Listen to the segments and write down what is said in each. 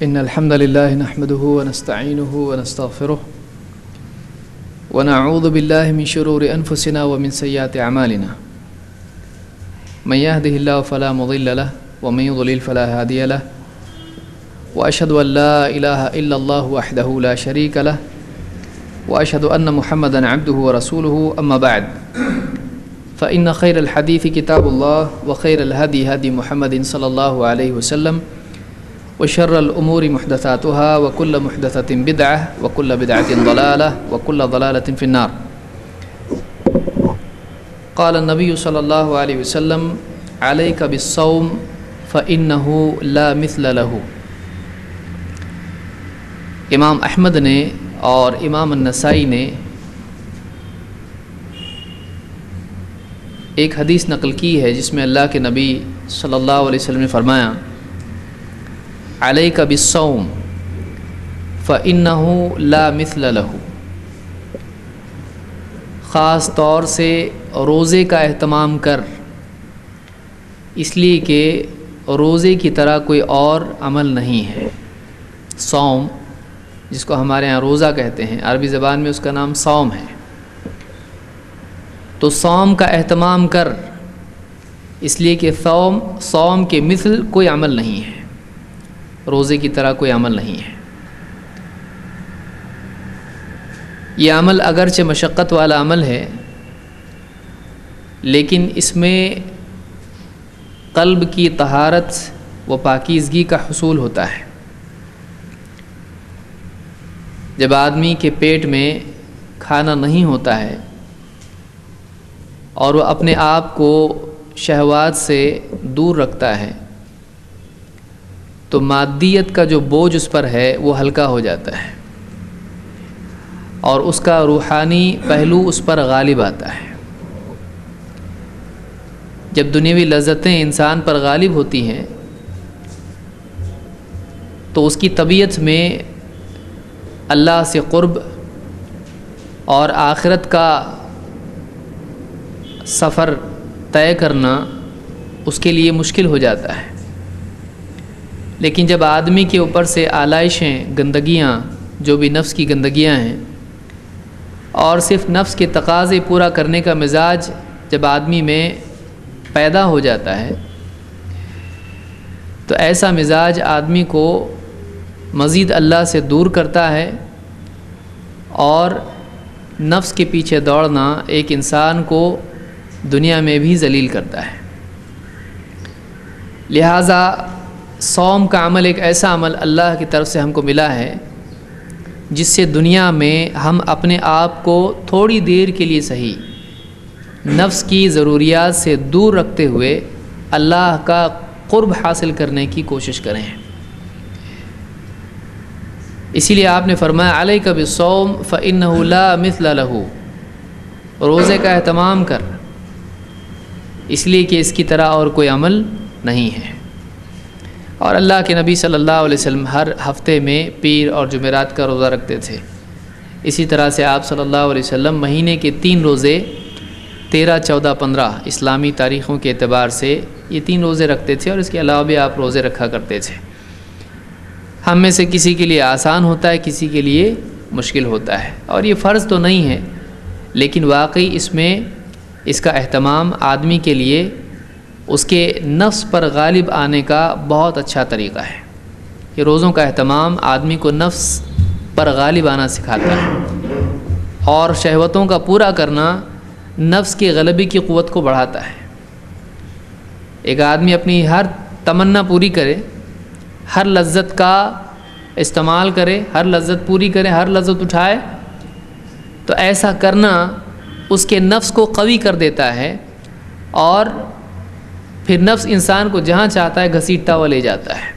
إن الحمد لله نحمده ونستعينه ونستغفره ونعوذ بالله من شرور أنفسنا ومن سيئات أعمالنا من يهده الله فلا مضل له ومن يضلل فلا هادي له وأشهد أن لا إله إلا الله وحده لا شريك له وأشهد أن محمدا عبده ورسوله أما بعد فإن خير الحديث كتاب الله وخير الهدي هدي محمد صلى الله عليه وسلم وشر الأمور محدثاتها وكل محدثة بدعة وكل بدعة ضلالة وكل ضلالة في النار. قال النبي صلى الله عليه وسلم عليك بالصوم فإنه لا مثل له. امام احمد نے اور امام النسائی نے ایک حدیث نقل کی ہے جس میں اللہ کے نبی صلی اللہ علیہ وسلم نے فرمایا علیک بالصوم فإنہ لا مثل لہ. خاص طور سے روزے کا اہتمام کر، اس لیے کہ روزے کی طرح کوئی اور عمل نہیں ہے. صوم جس کو ہمارے ہاں روزہ کہتے ہیں، عربی زبان میں اس کا نام صوم ہے. تو صوم کا اہتمام کر، اس لیے کہ صوم کے مثل کوئی عمل نہیں ہے، روزے کی طرح کوئی عمل نہیں ہے. یہ عمل اگرچہ مشقت والا عمل ہے، لیکن اس میں قلب کی طہارت و پاکیزگی کا حصول ہوتا ہے. جب آدمی کے پیٹ میں کھانا نہیں ہوتا ہے اور وہ اپنے آپ کو شہوات سے دور رکھتا ہے تو مادیت کا جو بوجھ اس پر ہے وہ ہلکا ہو جاتا ہے اور اس کا روحانی پہلو اس پر غالب آتا ہے. جب دنیاوی لذتیں انسان پر غالب ہوتی ہیں تو اس کی طبیعت میں اللہ سے قرب اور آخرت کا سفر طے کرنا اس کے لیے مشکل ہو جاتا ہے. لیکن جب آدمی کے اوپر سے آلائشیں، گندگیاں، جو بھی نفس کی گندگیاں ہیں، اور صرف نفس کے تقاضے پورا کرنے کا مزاج جب آدمی میں پیدا ہو جاتا ہے تو ایسا مزاج آدمی کو مزید اللہ سے دور کرتا ہے اور نفس کے پیچھے دوڑنا ایک انسان کو دنیا میں بھی ذلیل کرتا ہے. لہٰذا صوم کا عمل ایک ایسا عمل اللہ کی طرف سے ہم کو ملا ہے جس سے دنیا میں ہم اپنے آپ کو تھوڑی دیر کے لیے صحیح نفس کی ضروریات سے دور رکھتے ہوئے اللہ کا قرب حاصل کرنے کی کوشش کریں. اسی لیے آپ نے فرمایا علیک بالصوم فإنہ لا مثل لہ. روزے کا اہتمام کر، اس لیے کہ اس کی طرح اور کوئی عمل نہیں ہے. اور اللہ کے نبی صلی اللہ علیہ وسلم ہر ہفتے میں پیر اور جمعرات کا روزہ رکھتے تھے. اسی طرح سے آپ صلی اللہ علیہ وسلم مہینے کے 3 روزے 13، 14، 15 اسلامی تاریخوں کے اعتبار سے یہ 3 روزے رکھتے تھے، اور اس کے علاوہ بھی آپ روزے رکھا کرتے تھے. ہم میں سے کسی کے لیے آسان ہوتا ہے، کسی کے لیے مشکل ہوتا ہے، اور یہ فرض تو نہیں ہے، لیکن واقعی اس میں اس کا اہتمام آدمی کے لیے اس کے نفس پر غالب آنے کا بہت اچھا طریقہ ہے. یہ روزوں کا اہتمام آدمی کو نفس پر غالب آنا سکھاتا ہے، اور شہوتوں کا پورا کرنا نفس کے غلبے کی قوت کو بڑھاتا ہے. ایک آدمی اپنی ہر تمنا پوری کرے، ہر لذت کا استعمال کرے، ہر لذت پوری کرے، ہر لذت اٹھائے، تو ایسا کرنا اس کے نفس کو قوی کر دیتا ہے، اور پھر نفس انسان کو جہاں چاہتا ہے گھسیٹتا ہوا لے جاتا ہے.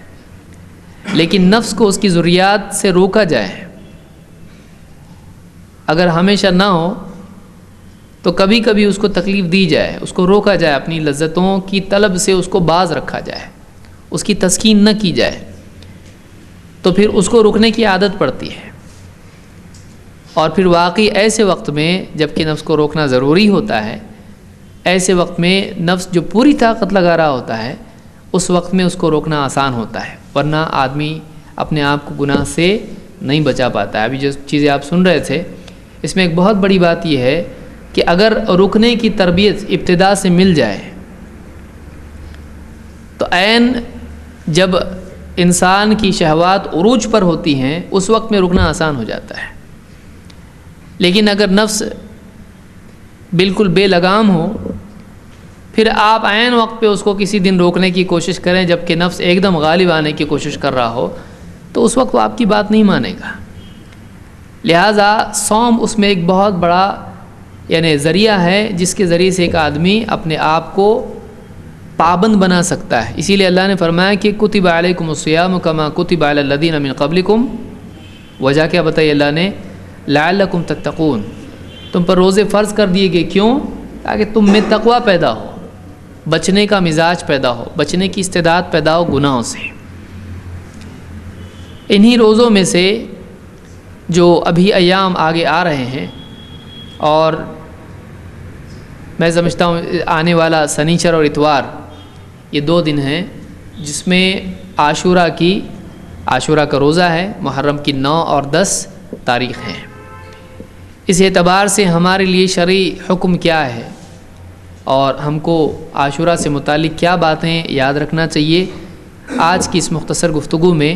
لیکن نفس کو اس کی ضروریات سے روکا جائے، اگر ہمیشہ نہ ہو تو کبھی کبھی اس کو تکلیف دی جائے، اس کو روکا جائے، اپنی لذتوں کی طلب سے اس کو باز رکھا جائے، اس کی تسکین نہ کی جائے، تو پھر اس کو رکنے کی عادت پڑتی ہے. اور پھر واقعی ایسے وقت میں جب کہ نفس کو روکنا ضروری ہوتا ہے، ایسے وقت میں نفس جو پوری طاقت لگا رہا ہوتا ہے، اس وقت میں اس کو روکنا آسان ہوتا ہے. ورنہ آدمی اپنے آپ کو گناہ سے نہیں بچا پاتا ہے۔ ابھی جو چیزیں آپ سن رہے تھے اس میں ایک بہت بڑی بات یہ ہے کہ اگر رکنے کی تربیت ابتدا سے مل جائے تو عین جب انسان کی شہوات عروج پر ہوتی ہیں اس وقت میں رکنا آسان ہو جاتا ہے، لیکن اگر نفس بالکل بے لگام ہو پھر آپ عین وقت پہ اس کو کسی دن روکنے کی کوشش کریں جبکہ نفس ایک دم غالب آنے کی کوشش کر رہا ہو تو اس وقت وہ آپ کی بات نہیں مانے گا۔ لہٰذا صوم اس میں ایک بہت بڑا یعنی ذریعہ ہے جس کے ذریعے سے ایک آدمی اپنے آپ کو پابند بنا سکتا ہے۔ اسی لیے اللہ نے فرمایا کہ کتب علیکم الصیام کما کتب علی الذین من قبلکم، وجہ کیا بتائی اللہ نے؟ لعلکم تتقون، تم پر روزے فرض کر دیے گئے، کیوں؟ تاکہ تم میں تقوی پیدا ہو، بچنے کا مزاج پیدا ہو، بچنے کی استعداد پیدا ہو گناہوں سے۔ انہی روزوں میں سے جو ابھی ایام آگے آ رہے ہیں، اور میں سمجھتا ہوں آنے والا سنیچر اور اتوار یہ 2 دن ہیں جس میں عاشورہ کا روزہ ہے، محرم کی 9 اور 10 تاریخ ہیں۔ اس اعتبار سے ہمارے لیے شرعی حکم کیا ہے اور ہم کو عاشورہ سے متعلق کیا باتیں یاد رکھنا چاہیے، آج کی اس مختصر گفتگو میں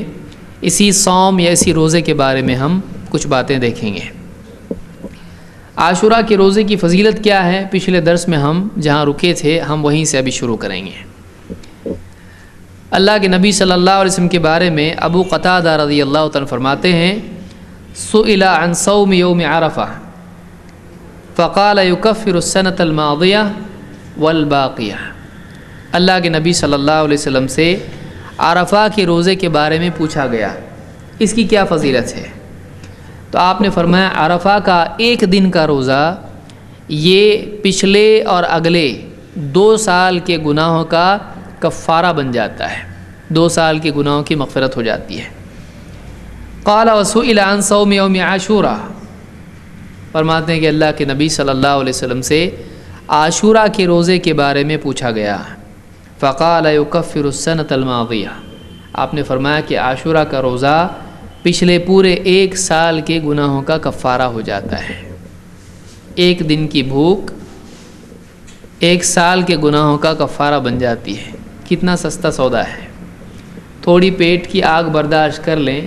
اسی صوم یا اسی روزے کے بارے میں ہم کچھ باتیں دیکھیں گے۔ عاشورہ کے روزے کی فضیلت کیا ہے؟ پچھلے درس میں ہم جہاں رکے تھے ہم وہیں سے ابھی شروع کریں گے۔ اللہ کے نبی صلی اللہ علیہ وسلم کے بارے میں ابو قتادہ رضی اللہ تعالیٰ فرماتے ہیں سئل عن صوم یوم عرفہ فقال یکفر السنۃ الماضیہ والباقیہ۔ اللہ کے نبی صلی اللہ علیہ وسلم سے عرفہ کے روزے کے بارے میں پوچھا گیا اس کی کیا فضیلت ہے، تو آپ نے فرمایا عرفہ کا 1 دن کا روزہ یہ پچھلے اور اگلے 2 سال کے گناہوں کا کفارہ بن جاتا ہے، 2 سال کے گناہوں کی مغفرت ہو جاتی ہے۔ قال وسئل عن صوم یوم عاشورہ، فرماتے ہیں کہ اللہ کے نبی صلی اللہ علیہ وسلم سے عاشورہ کے روزے کے بارے میں پوچھا گیا، فقال یکفر السنۃ الماضیہ، آپ نے فرمایا کہ عاشورہ کا روزہ پچھلے پورے 1 سال کے گناہوں کا کفارہ ہو جاتا ہے۔ 1 دن کی بھوک 1 سال کے گناہوں کا کفارہ بن جاتی ہے۔ کتنا سستا سودا ہے، تھوڑی پیٹ کی آگ برداشت کر لیں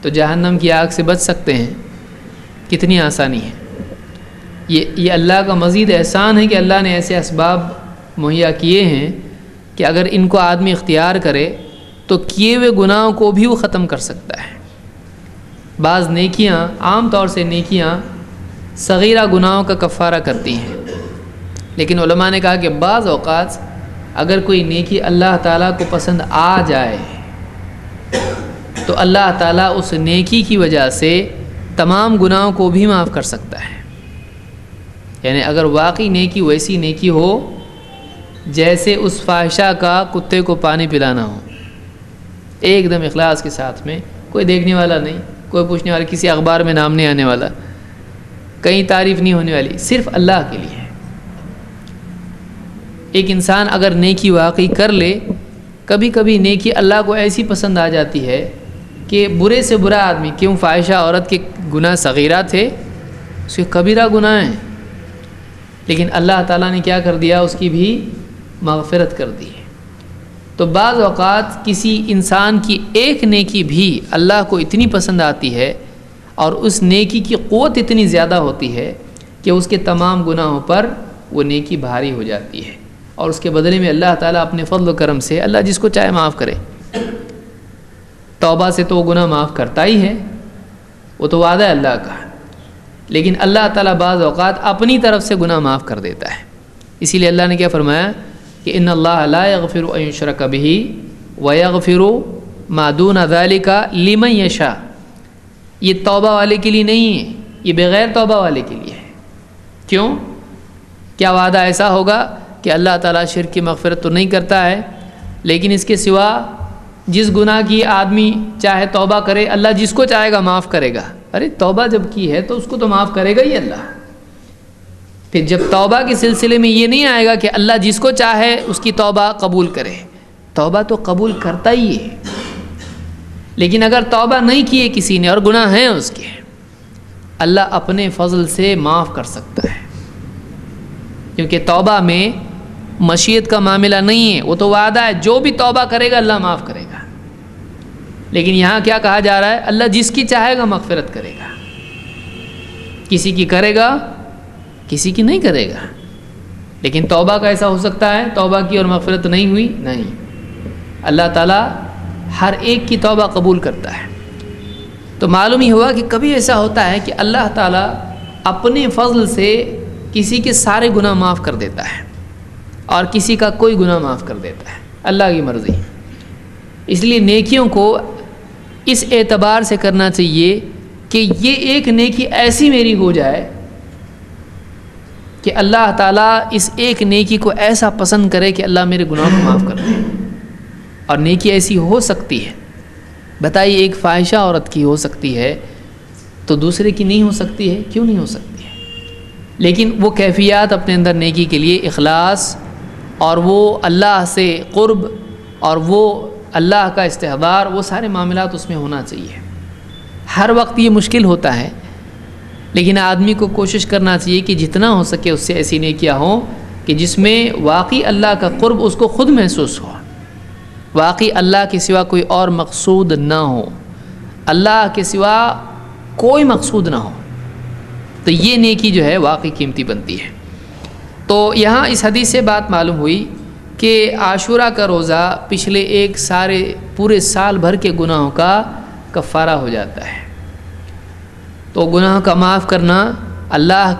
تو جہنم کی آگ سے بچ سکتے ہیں، کتنی آسانی ہے۔ یہ اللہ کا مزید احسان ہے کہ اللہ نے ایسے اسباب مہیا کیے ہیں کہ اگر ان کو آدمی اختیار کرے تو کیے ہوئے گناہوں کو بھی وہ ختم کر سکتا ہے۔ بعض نیکیاں، عام طور سے نیکیاں صغیرہ گناہوں کا کفارہ کرتی ہیں، لیکن علماء نے کہا کہ بعض اوقات اگر کوئی نیکی اللہ تعالیٰ کو پسند آ جائے تو اللہ تعالیٰ اس نیکی کی وجہ سے تمام گناہوں کو بھی معاف کر سکتا ہے۔ یعنی اگر واقعی نیکی ویسی نیکی ہو جیسے اس فاحشہ کا کتے کو پانی پلانا ہو، ایک دم اخلاص کے ساتھ میں، کوئی دیکھنے والا نہیں، کوئی پوچھنے والا، کسی اخبار میں نام نہیں آنے والا، کہیں تعریف نہیں ہونے والی، صرف اللہ کے لیے۔ ایک انسان اگر نیکی واقعی کر لے، کبھی کبھی نیکی اللہ کو ایسی پسند آ جاتی ہے کہ برے سے برا آدمی، کیوں فاحشہ عورت کے گناہ صغیرہ تھے، اس کے کبیرہ گناہ ہیں، لیکن اللہ تعالیٰ نے کیا کر دیا، اس کی بھی مغفرت کر دی۔ تو بعض اوقات کسی انسان کی ایک نیکی بھی اللہ کو اتنی پسند آتی ہے اور اس نیکی کی قوت اتنی زیادہ ہوتی ہے کہ اس کے تمام گناہوں پر وہ نیکی بھاری ہو جاتی ہے، اور اس کے بدلے میں اللہ تعالیٰ اپنے فضل و کرم سے اللہ جس کو چاہے معاف کرے۔ توبہ سے تو وہ گناہ معاف کرتا ہی ہے، وہ تو وعدہ ہے اللہ کا، لیکن اللہ تعالیٰ بعض اوقات اپنی طرف سے گناہ معاف کر دیتا ہے۔ اسی لیے اللہ نے کیا فرمایا کہ ان اللہ لا یغفر ان یشرک بہ ویغفر ما دون ذلک لمن یشاء، یہ توبہ والے کے لیے نہیں ہے، یہ بغیر توبہ والے کے لیے ہے۔ کیوں؟ کیا وعدہ ایسا ہوگا کہ اللہ تعالیٰ شرک کی مغفرت تو نہیں کرتا ہے، لیکن اس کے سوا جس گناہ کی آدمی چاہے توبہ کرے اللہ جس کو چاہے گا معاف کرے گا۔ ارے توبہ جب کی ہے تو اس کو تو معاف کرے گا ہی اللہ۔ پھر جب توبہ کے سلسلے میں یہ نہیں آئے گا کہ اللہ جس کو چاہے اس کی توبہ قبول کرے، توبہ تو قبول کرتا ہی ہے، لیکن اگر توبہ نہیں کیے کسی نے اور گناہ ہیں اس کے، اللہ اپنے فضل سے معاف کر سکتا ہے، کیونکہ توبہ میں مشیت کا معاملہ نہیں ہے، وہ تو وعدہ ہے جو بھی توبہ کرے گا اللہ معاف کرے گا۔ لیکن یہاں کیا کہا جا رہا ہے؟ اللہ جس کی چاہے گا مغفرت کرے گا، کسی کی کرے گا کسی کی نہیں کرے گا۔ لیکن توبہ کا ایسا ہو سکتا ہے توبہ کی اور مغفرت نہیں ہوئی؟ نہیں، اللہ تعالیٰ ہر ایک کی توبہ قبول کرتا ہے۔ تو معلوم ہی ہوا کہ کبھی ایسا ہوتا ہے کہ اللہ تعالیٰ اپنے فضل سے کسی کے سارے گناہ معاف کر دیتا ہے اور کسی کا کوئی گناہ معاف کر دیتا ہے، اللہ کی مرضی۔ اس لیے نیکیوں کو اس اعتبار سے کرنا چاہیے کہ یہ ایک نیکی ایسی میری ہو جائے کہ اللہ تعالیٰ اس ایک نیکی کو ایسا پسند کرے کہ اللہ میرے گناہ کو معاف کر دے۔ اور نیکی ایسی ہو سکتی ہے، بتائیے ایک فاحشہ عورت کی ہو سکتی ہے تو دوسرے کی نہیں ہو سکتی ہے؟ کیوں نہیں ہو سکتی ہے؟ لیکن وہ کیفیات اپنے اندر نیکی کے لیے، اخلاص اور وہ اللہ سے قرب اور وہ اللہ کا استحضار، وہ سارے معاملات اس میں ہونا چاہیے۔ ہر وقت یہ مشکل ہوتا ہے، لیکن آدمی کو کوشش کرنا چاہیے کہ جتنا ہو سکے اس سے ایسی نیکیاں ہوں کہ جس میں واقعی اللہ کا قرب اس کو خود محسوس ہو، واقعی اللہ کے سوا کوئی اور مقصود نہ ہو، اللہ کے سوا کوئی مقصود نہ ہو، تو یہ نیکی جو ہے واقعی قیمتی بنتی ہے۔ تو یہاں اس حدیث سے بات معلوم ہوئی کہ عاشورہ کا روزہ پچھلے ایک پورے سال بھر کے گناہوں کا کفارہ ہو جاتا ہے۔ تو گناہ کا معاف کرنا اللہ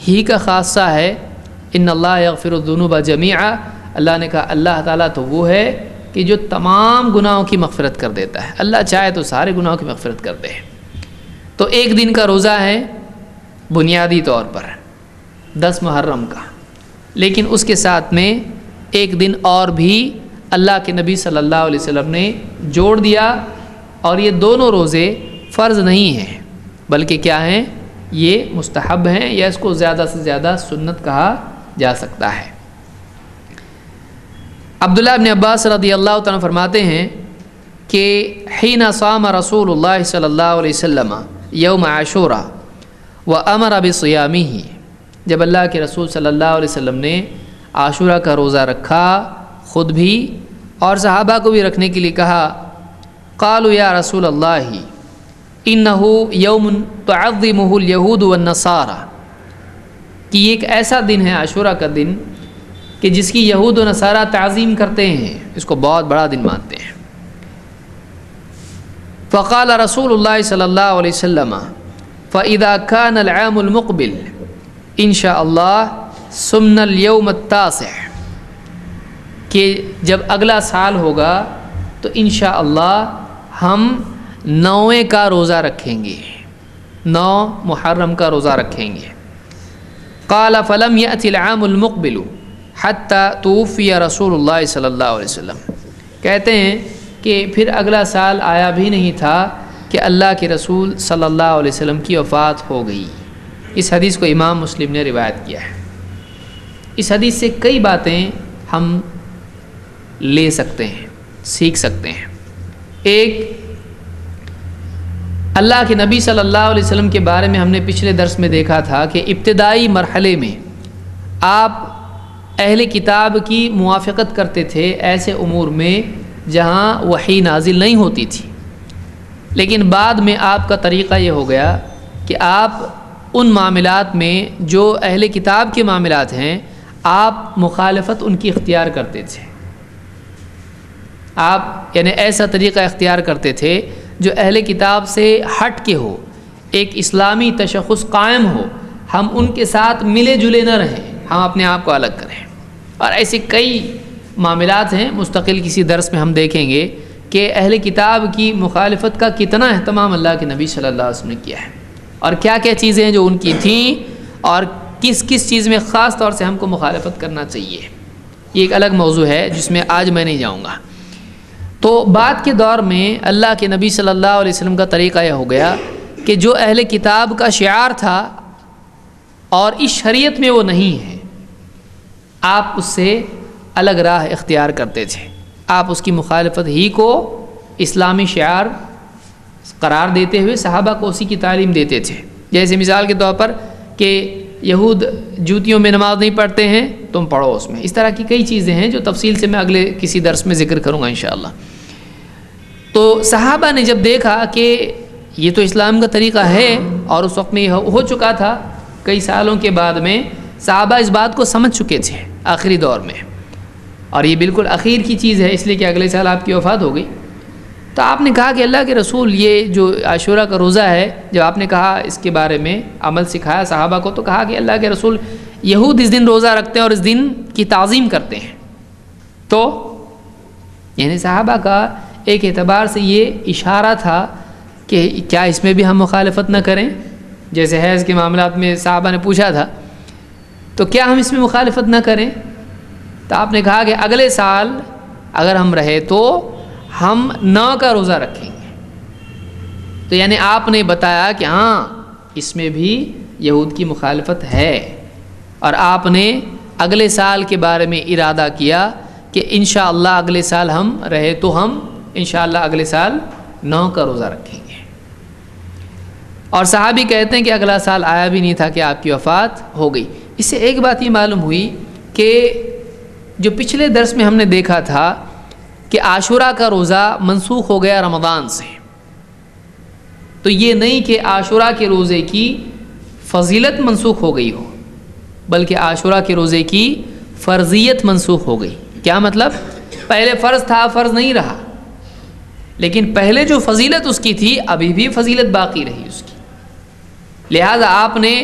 ہی کا خاصہ ہے، ان اللہ یغفر الذنوب جمیعا، اللہ نے کہا اللہ تعالیٰ تو وہ ہے کہ جو تمام گناہوں کی مغفرت کر دیتا ہے، اللہ چاہے تو سارے گناہوں کی مغفرت کر دے۔ تو ایک دن کا روزہ ہے بنیادی طور پر 10 محرم کا، لیکن اس کے ساتھ میں ایک دن اور بھی اللہ کے نبی صلی اللہ علیہ وسلم نے جوڑ دیا، اور یہ دونوں روزے فرض نہیں ہیں بلکہ کیا ہیں؟ یہ مستحب ہیں، یا اس کو زیادہ سے زیادہ سنت کہا جا سکتا ہے۔ عبداللہ ابن عباس رضی اللہ تعالیٰ فرماتے ہیں کہ حین صام رسول اللہ صلی اللہ علیہ وسلم یوم عاشورہ وامر بصیامہ، جب اللہ کے رسول صلی اللہ علیہ وسلم نے عاشورہ کا روزہ رکھا خود بھی اور صحابہ کو بھی رکھنے کے لیے کہا، قالوا یا رسول اللہ انہ یوم تعظمہ الیہود والنصارى، کہ یہ ایک ایسا دن ہے عاشورہ کا دن کہ جس کی یہود و نصارہ تعظیم کرتے ہیں، اس کو بہت بڑا دن مانتے ہیں۔ فقال رسول اللہ صلی اللہ علیہ وسلم فإذا كان العام المقبل ان شاء اللہ سمن اليوم التاسع، کہ جب اگلا سال ہوگا تو انشاءاللہ ہم 9 کا روزہ رکھیں گے، 9 محرم کا روزہ رکھیں گے۔ قال فلم يأت العام المقبل حتى توفی رسول اللہ صلی اللہ علیہ وسلم، کہتے ہیں کہ پھر اگلا سال آیا بھی نہیں تھا کہ اللہ کے رسول صلی اللہ علیہ وسلم کی وفات ہو گئی۔ اس حدیث کو امام مسلم نے روایت کیا ہے۔ اس حدیث سے کئی باتیں ہم لے سکتے ہیں، سیکھ سکتے ہیں۔ ایک، اللہ کے نبی صلی اللہ علیہ وسلم کے بارے میں ہم نے پچھلے درس میں دیکھا تھا کہ ابتدائی مرحلے میں آپ اہل کتاب کی موافقت کرتے تھے ایسے امور میں جہاں وحی نازل نہیں ہوتی تھی، لیکن بعد میں آپ کا طریقہ یہ ہو گیا کہ آپ ان معاملات میں جو اہل کتاب کے معاملات ہیں آپ مخالفت ان کی اختیار کرتے تھے، آپ یعنی ایسا طریقہ اختیار کرتے تھے جو اہل کتاب سے ہٹ کے ہو، ایک اسلامی تشخص قائم ہو، ہم ان کے ساتھ ملے جلے نہ رہیں، ہم اپنے آپ کو الگ کریں۔ اور ایسے کئی معاملات ہیں، مستقل کسی درس میں ہم دیکھیں گے کہ اہل کتاب کی مخالفت کا کتنا اہتمام اللہ کے نبی صلی اللہ علیہ وسلم نے کیا ہے، اور کیا کیا چیزیں ہیں جو ان کی تھیں، اور کس کس چیز میں خاص طور سے ہم کو مخالفت کرنا چاہیے۔ یہ ایک الگ موضوع ہے جس میں آج میں نہیں جاؤں گا۔ تو بعد کے دور میں اللہ کے نبی صلی اللہ علیہ وسلم کا طریقہ یہ ہو گیا کہ جو اہل کتاب کا شعار تھا اور اس شریعت میں وہ نہیں ہے، آپ اس سے الگ راہ اختیار کرتے تھے، آپ اس کی مخالفت ہی کو اسلامی شعار قرار دیتے ہوئے صحابہ کو اسی کی تعلیم دیتے تھے. جیسے مثال کے طور پر کہ یہود جوتیوں میں نماز نہیں پڑھتے ہیں، تم پڑھو اس میں. اس طرح کی کئی چیزیں ہیں جو تفصیل سے میں اگلے کسی درس میں ذکر کروں گا انشاءاللہ. تو صحابہ نے جب دیکھا کہ یہ تو اسلام کا طریقہ ہے، اور اس وقت میں یہ ہو چکا تھا، کئی سالوں کے بعد میں صحابہ اس بات کو سمجھ چکے تھے آخری دور میں، اور یہ بالکل اخیر کی چیز ہے اس لیے کہ اگلے سال آپ کی وفات ہو گئی. تو آپ نے کہا کہ اللہ کے رسول یہ جو عاشورہ کا روزہ ہے، جب آپ نے کہا اس کے بارے میں عمل سکھایا صحابہ کو، تو کہا کہ اللہ کے رسول یہود اس دن روزہ رکھتے ہیں اور اس دن کی تعظیم کرتے ہیں. تو یعنی صحابہ کا ایک اعتبار سے یہ اشارہ تھا کہ کیا اس میں بھی ہم مخالفت نہ کریں. جیسے حیض کے معاملات میں صحابہ نے پوچھا تھا تو کیا ہم اس میں مخالفت نہ کریں. تو آپ نے کہا کہ اگلے سال اگر ہم رہے تو ہم 9 کا روزہ رکھیں گے. تو یعنی آپ نے بتایا کہ ہاں اس میں بھی یہود کی مخالفت ہے، اور آپ نے اگلے سال کے بارے میں ارادہ کیا کہ انشاءاللہ اگلے سال ہم رہے تو ہم انشاءاللہ اگلے سال 9 کا روزہ رکھیں گے. اور صحابی کہتے ہیں کہ اگلا سال آیا بھی نہیں تھا کہ آپ کی وفات ہو گئی. اس سے ایک بات یہ معلوم ہوئی کہ جو پچھلے درس میں ہم نے دیکھا تھا کہ عاشورہ کا روزہ منسوخ ہو گیا رمضان سے، تو یہ نہیں کہ عاشورہ کے روزے کی فضیلت منسوخ ہو گئی ہو، بلکہ عاشورہ کے روزے کی فرضیت منسوخ ہو گئی. کیا مطلب؟ پہلے فرض تھا، فرض نہیں رہا، لیکن پہلے جو فضیلت اس کی تھی ابھی بھی فضیلت باقی رہی اس کی. لہذا آپ نے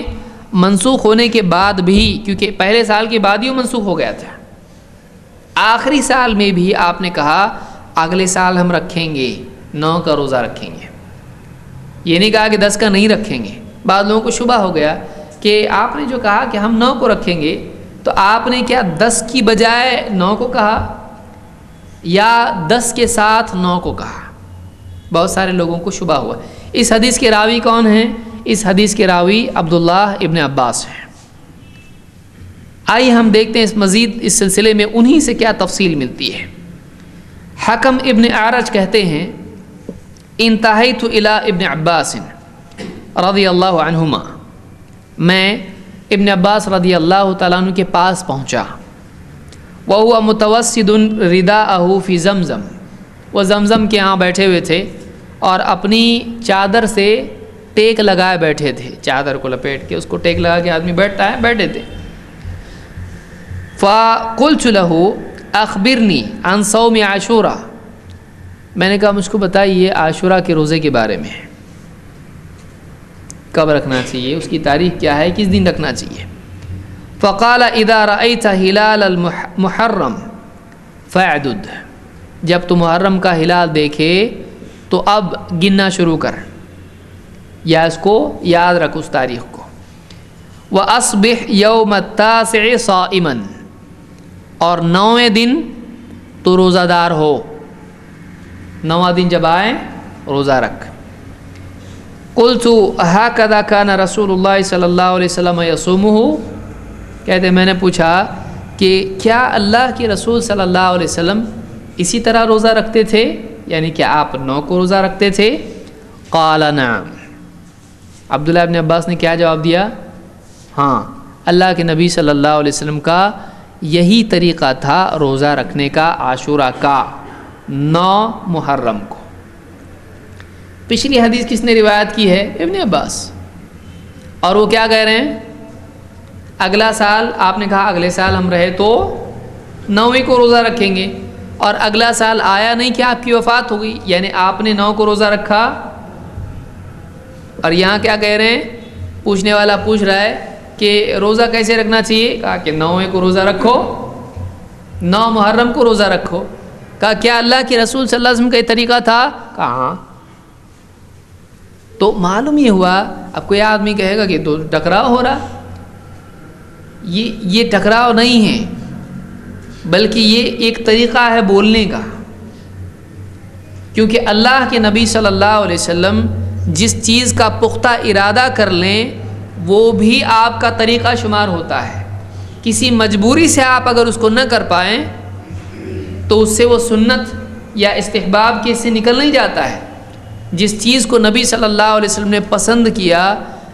منسوخ ہونے کے بعد بھی، کیونکہ پہلے سال کے بعد ہی وہ منسوخ ہو گیا تھا، آخری سال میں بھی آپ نے کہا اگلے سال ہم رکھیں گے 9 کا روزہ رکھیں گے. یہ نہیں کہا کہ 10 کا نہیں رکھیں گے. بعض لوگوں کو شبہ ہو گیا کہ آپ نے جو کہا کہ ہم 9 کو رکھیں گے تو آپ نے کیا 10 کی بجائے 9 کو کہا یا 10 کے ساتھ 9 کو کہا. بہت سارے لوگوں کو شبہ ہوا. اس حدیث کے راوی کون ہیں؟ اس حدیث کے راوی عبداللہ ابن عباس ہیں. آئیے ہم دیکھتے ہیں اس مزید اس سلسلے میں انہی سے کیا تفصیل ملتی ہے. حکم ابن اعرج کہتے ہیں انتہیت الی ابن عباس رضی اللہ عنہما، میں ابن عباس رضی اللہ تعالیٰ عنہ کے پاس پہنچا. وَهُوَ مُتَوَسِّدٌ رِدَاءَهُ فِي زمزم، وہ زمزم کے ہاں بیٹھے ہوئے تھے اور اپنی چادر سے ٹیک لگائے بیٹھے تھے. چادر کو لپیٹ کے اس کو ٹیک لگا کے آدمی بیٹھتا ہے، بیٹھے تھے. فَقُلْتُ لَهُ أَخْبِرْنِي عَنْ صَوْمِ عَاشُورَا، میں نے کہا مجھ کو بتائیے عاشورہ کے روزے کے بارے میں، کب رکھنا چاہیے، اس کی تاریخ کیا ہے، کس دن رکھنا چاہیے. فقال اذا رأيت ہلال المحرم فاعدد، جب تو محرم کا ہلال دیکھے تو اب گننا شروع کر، یا اس کو یاد رکھ اس تاریخ کو. وَأَصْبِحْ يَوْمَ التَّاسِعِ صَائِمًا، اور 9ویں دن تو روزہ دار ہو، 9واں دن جب آئے روزہ رکھ. قلت هكذا كان رسول اللہ صلی اللہ علیہ وسلم يصومه، کہتے میں نے پوچھا کہ کیا اللہ کے رسول صلی اللہ علیہ وسلم اسی طرح روزہ رکھتے تھے، یعنی کہ آپ 9 کو روزہ رکھتے تھے. قال نعم، عبداللہ ابن عباس نے کیا جواب دیا؟ ہاں، اللہ کے نبی صلی اللہ علیہ وسلم کا یہی طریقہ تھا روزہ رکھنے کا عاشورہ کا 9 محرم کو. پچھلی حدیث کس نے روایت کی ہے؟ ابن عباس. اور وہ کیا کہہ رہے ہیں؟ اگلا سال آپ نے کہا اگلے سال ہم رہے تو 9ویں کو روزہ رکھیں گے، اور اگلا سال آیا نہیں کہ آپ کی وفات ہو گئی، یعنی آپ نے 9 کو روزہ رکھا. اور یہاں کیا کہہ رہے ہیں؟ پوچھنے والا پوچھ رہا ہے کہ روزہ کیسے رکھنا چاہیے؟ کہا کہ 9ویں کو روزہ رکھو، 9 محرم کو روزہ رکھو. کہا کیا اللہ کے رسول صلی اللہ علیہ وسلم کا یہ طریقہ تھا؟ کہا ہاں. تو معلوم یہ ہوا، اب کوئی آدمی کہے گا کہ تو ٹکراؤ ہو رہا، یہ ٹکراؤ نہیں ہے، بلکہ یہ ایک طریقہ ہے بولنے کا. کیونکہ اللہ کے نبی صلی اللہ علیہ وسلم جس چیز کا پختہ ارادہ کر لیں وہ بھی آپ کا طریقہ شمار ہوتا ہے. کسی مجبوری سے آپ اگر اس کو نہ کر پائیں تو اس سے وہ سنت یا استحباب کے سے نکل نہیں جاتا ہے، جس چیز کو نبی صلی اللہ علیہ وسلم نے پسند کیا،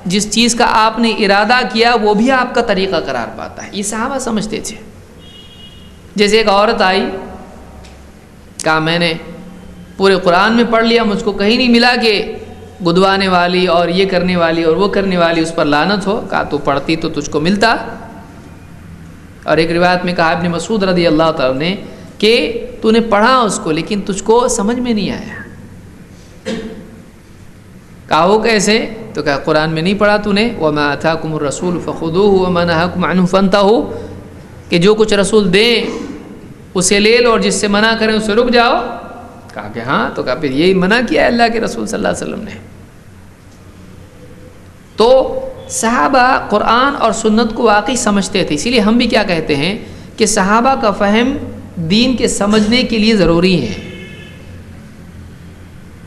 جس چیز کا آپ نے ارادہ کیا، وہ بھی آپ کا طریقہ قرار پاتا ہے. یہ صحابہ سمجھتے تھے. جیسے ایک عورت آئی، کہا میں نے پورے قرآن میں پڑھ لیا، مجھ کو کہیں نہیں ملا کہ گدوانے والی اور یہ کرنے والی اور وہ کرنے والی اس پر لعنت ہو. کہا تو پڑھتی تو تجھ کو ملتا. اور ایک روایت میں کہا ابن مسعود رضی اللہ تعالیٰ نے کہ تو نے پڑھا اس کو لیکن تجھ کو سمجھ میں نہیں آیا. کہا وہ کیسے؟ تو کہا قرآن میں نہیں پڑھا تو نے، وَمَا أَتَاكُمُ الرَّسُولُ فَخُذُوهُ وَمَا نَهَاكُمْ عَنْهُ فَانْتَهُوا، کہ جو کچھ رسول دیں اسے لے لو اور جس سے منع کریں اسے رک جاؤ. کہا کہ ہاں. تو کہا پھر یہی منع کیا ہے اللہ کے رسول صلی اللہ علیہ وسلم نے. تو صحابہ قرآن اور سنت کو واقعی سمجھتے تھے. اسی لیے ہم بھی کیا کہتے ہیں کہ صحابہ کا فہم دین کے سمجھنے کے لیے ضروری ہے.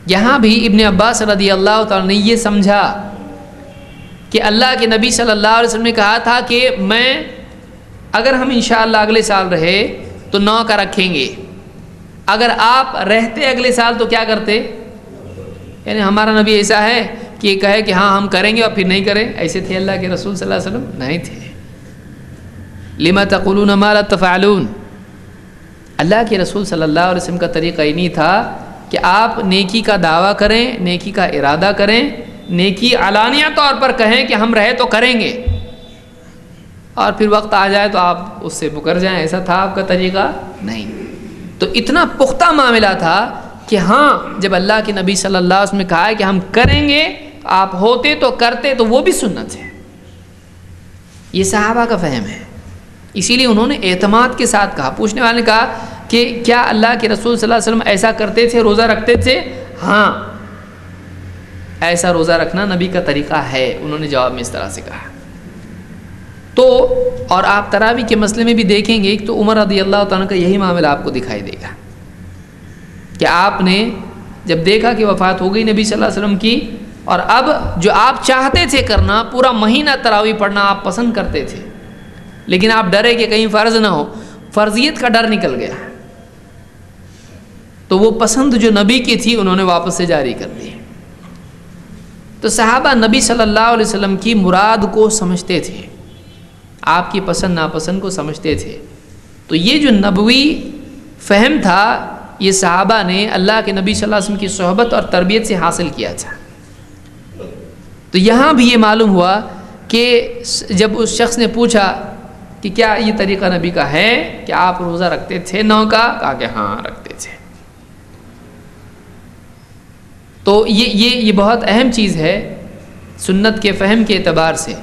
یہاں بھی ابن عباس رضی اللہ تعالیٰ نے یہ سمجھا کہ اللہ کے نبی صلی اللہ علیہ وسلم نے کہا تھا کہ میں اگر ہم انشاءاللہ اگلے سال رہے تو 9 کا رکھیں گے، اگر آپ رہتے اگلے سال تو کیا کرتے؟ یعنی ہمارا نبی ایسا ہے کہ یہ کہے کہ ہاں ہم کریں گے اور پھر نہیں کریں. ایسے تھے اللہ کے رسول صلی اللہ علیہ وسلم؟ نہیں تھے. لما تقولون ما لا تفعلون. اللہ کے رسول صلی اللہ علیہ وسلم کا طریقہ یہ نہیں تھا کہ آپ نیکی کا دعویٰ کریں، نیکی کا ارادہ کریں، نیکی علانیہ طور پر کہیں کہ ہم رہے تو کریں گے اور پھر وقت آ جائے تو آپ اس سے مکر جائیں. ایسا تھا آپ کا طریقہ؟ نہیں. تو اتنا پختہ معاملہ تھا کہ ہاں جب اللہ کے نبی صلی اللہ علیہ وسلم نے کہا ہے کہ ہم کریں گے، آپ ہوتے تو کرتے، تو وہ بھی سنت ہے. یہ صحابہ کا فہم ہے. اسی لیے انہوں نے اعتماد کے ساتھ کہا. پوچھنے والے نے کہا کہ کیا اللہ کے رسول صلی اللہ علیہ وسلم ایسا کرتے تھے، روزہ رکھتے تھے؟ ہاں ایسا روزہ رکھنا نبی کا طریقہ ہے. انہوں نے جواب میں اس طرح سے کہا. تو اور آپ تراویح کے مسئلے میں بھی دیکھیں گے، ایک تو عمر رضی اللہ تعالیٰ کا یہی معاملہ آپ کو دکھائی دے گا کہ آپ نے جب دیکھا کہ وفات ہو گئی نبی صلی اللہ علیہ وسلم کی، اور اب جو آپ چاہتے تھے کرنا، پورا مہینہ تراویح پڑھنا آپ پسند کرتے تھے، لیکن آپ ڈرے کہ کہیں فرض نہ ہو، فرضیت کا ڈر نکل گیا، تو وہ پسند جو نبی کی تھی انہوں نے واپس سے جاری کر دی. تو صحابہ نبی صلی اللہ علیہ وسلم کی مراد کو سمجھتے تھے، آپ کی پسند ناپسند کو سمجھتے تھے. تو یہ جو نبوی فہم تھا یہ صحابہ نے اللہ کے نبی صلی اللہ علیہ وسلم کی صحبت اور تربیت سے حاصل کیا تھا. تو یہاں بھی یہ معلوم ہوا کہ جب اس شخص نے پوچھا کہ کیا یہ طریقہ نبی کا ہے کہ آپ روزہ رکھتے تھے 9 کا؟ کہا کہ ہاں رکھتے تھے. تو یہ بہت اہم چیز ہے سنت کے فہم کے اعتبار سے.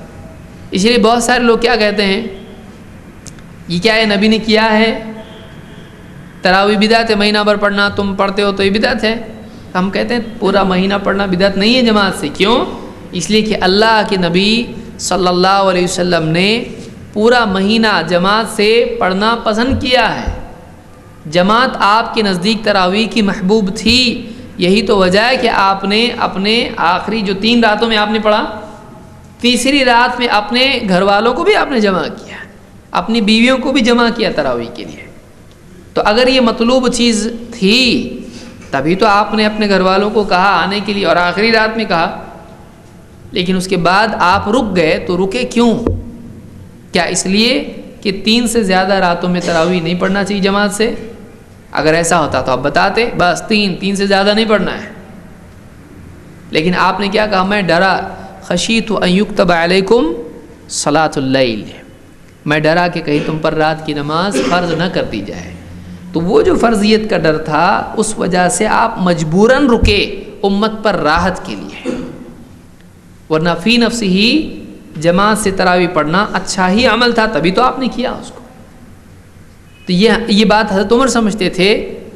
اس لیے بہت سارے لوگ کیا کہتے ہیں، یہ کیا ہے نبی نے کیا ہے، تراویح بدعت ہے، مہینہ بھر پڑھنا، تم پڑھتے ہو تو یہ بدعت ہے. ہم کہتے ہیں پورا مہینہ پڑھنا بدعت نہیں ہے جماعت سے. کیوں؟ اس لیے کہ اللہ کے نبی صلی اللہ علیہ وسلم نے پورا مہینہ جماعت سے پڑھنا پسند کیا ہے. جماعت آپ کے نزدیک تراویح کی محبوب تھی. یہی تو وجہ ہے کہ آپ نے اپنے آخری جو 3 راتوں میں آپ نے پڑھا، تیسری رات میں اپنے گھر والوں کو بھی آپ نے جمع کیا، اپنی بیویوں کو بھی جمع کیا تراویح کے لیے. تو اگر یہ مطلوب چیز تھی تبھی تو آپ نے اپنے گھر والوں کو کہا آنے کے لیے اور آخری رات میں کہا. لیکن اس کے بعد آپ رک گئے تو رکے کیوں؟ کیا اس لیے کہ 3 سے زیادہ راتوں میں تراویح نہیں پڑھنا چاہیے جماعت سے؟ اگر ایسا ہوتا تو آپ بتاتے بس 3 سے زیادہ نہیں پڑھنا ہے. لیکن آپ نے کیا کہا؟ میں ڈرا، خشیت ان یکتب علیکم صلاۃ اللیل، میں ڈرا کہ کہیں تم پر رات کی نماز فرض نہ کر دی جائے. تو وہ جو فرضیت کا ڈر تھا اس وجہ سے آپ مجبوراً رکے امت پر راحت کے لیے، ورنہ فی نفس ہی جماعت سے تراویح پڑھنا اچھا ہی عمل تھا، تبھی تو آپ نے کیا اس کو. تو یہ بات حضرت عمر سمجھتے تھے،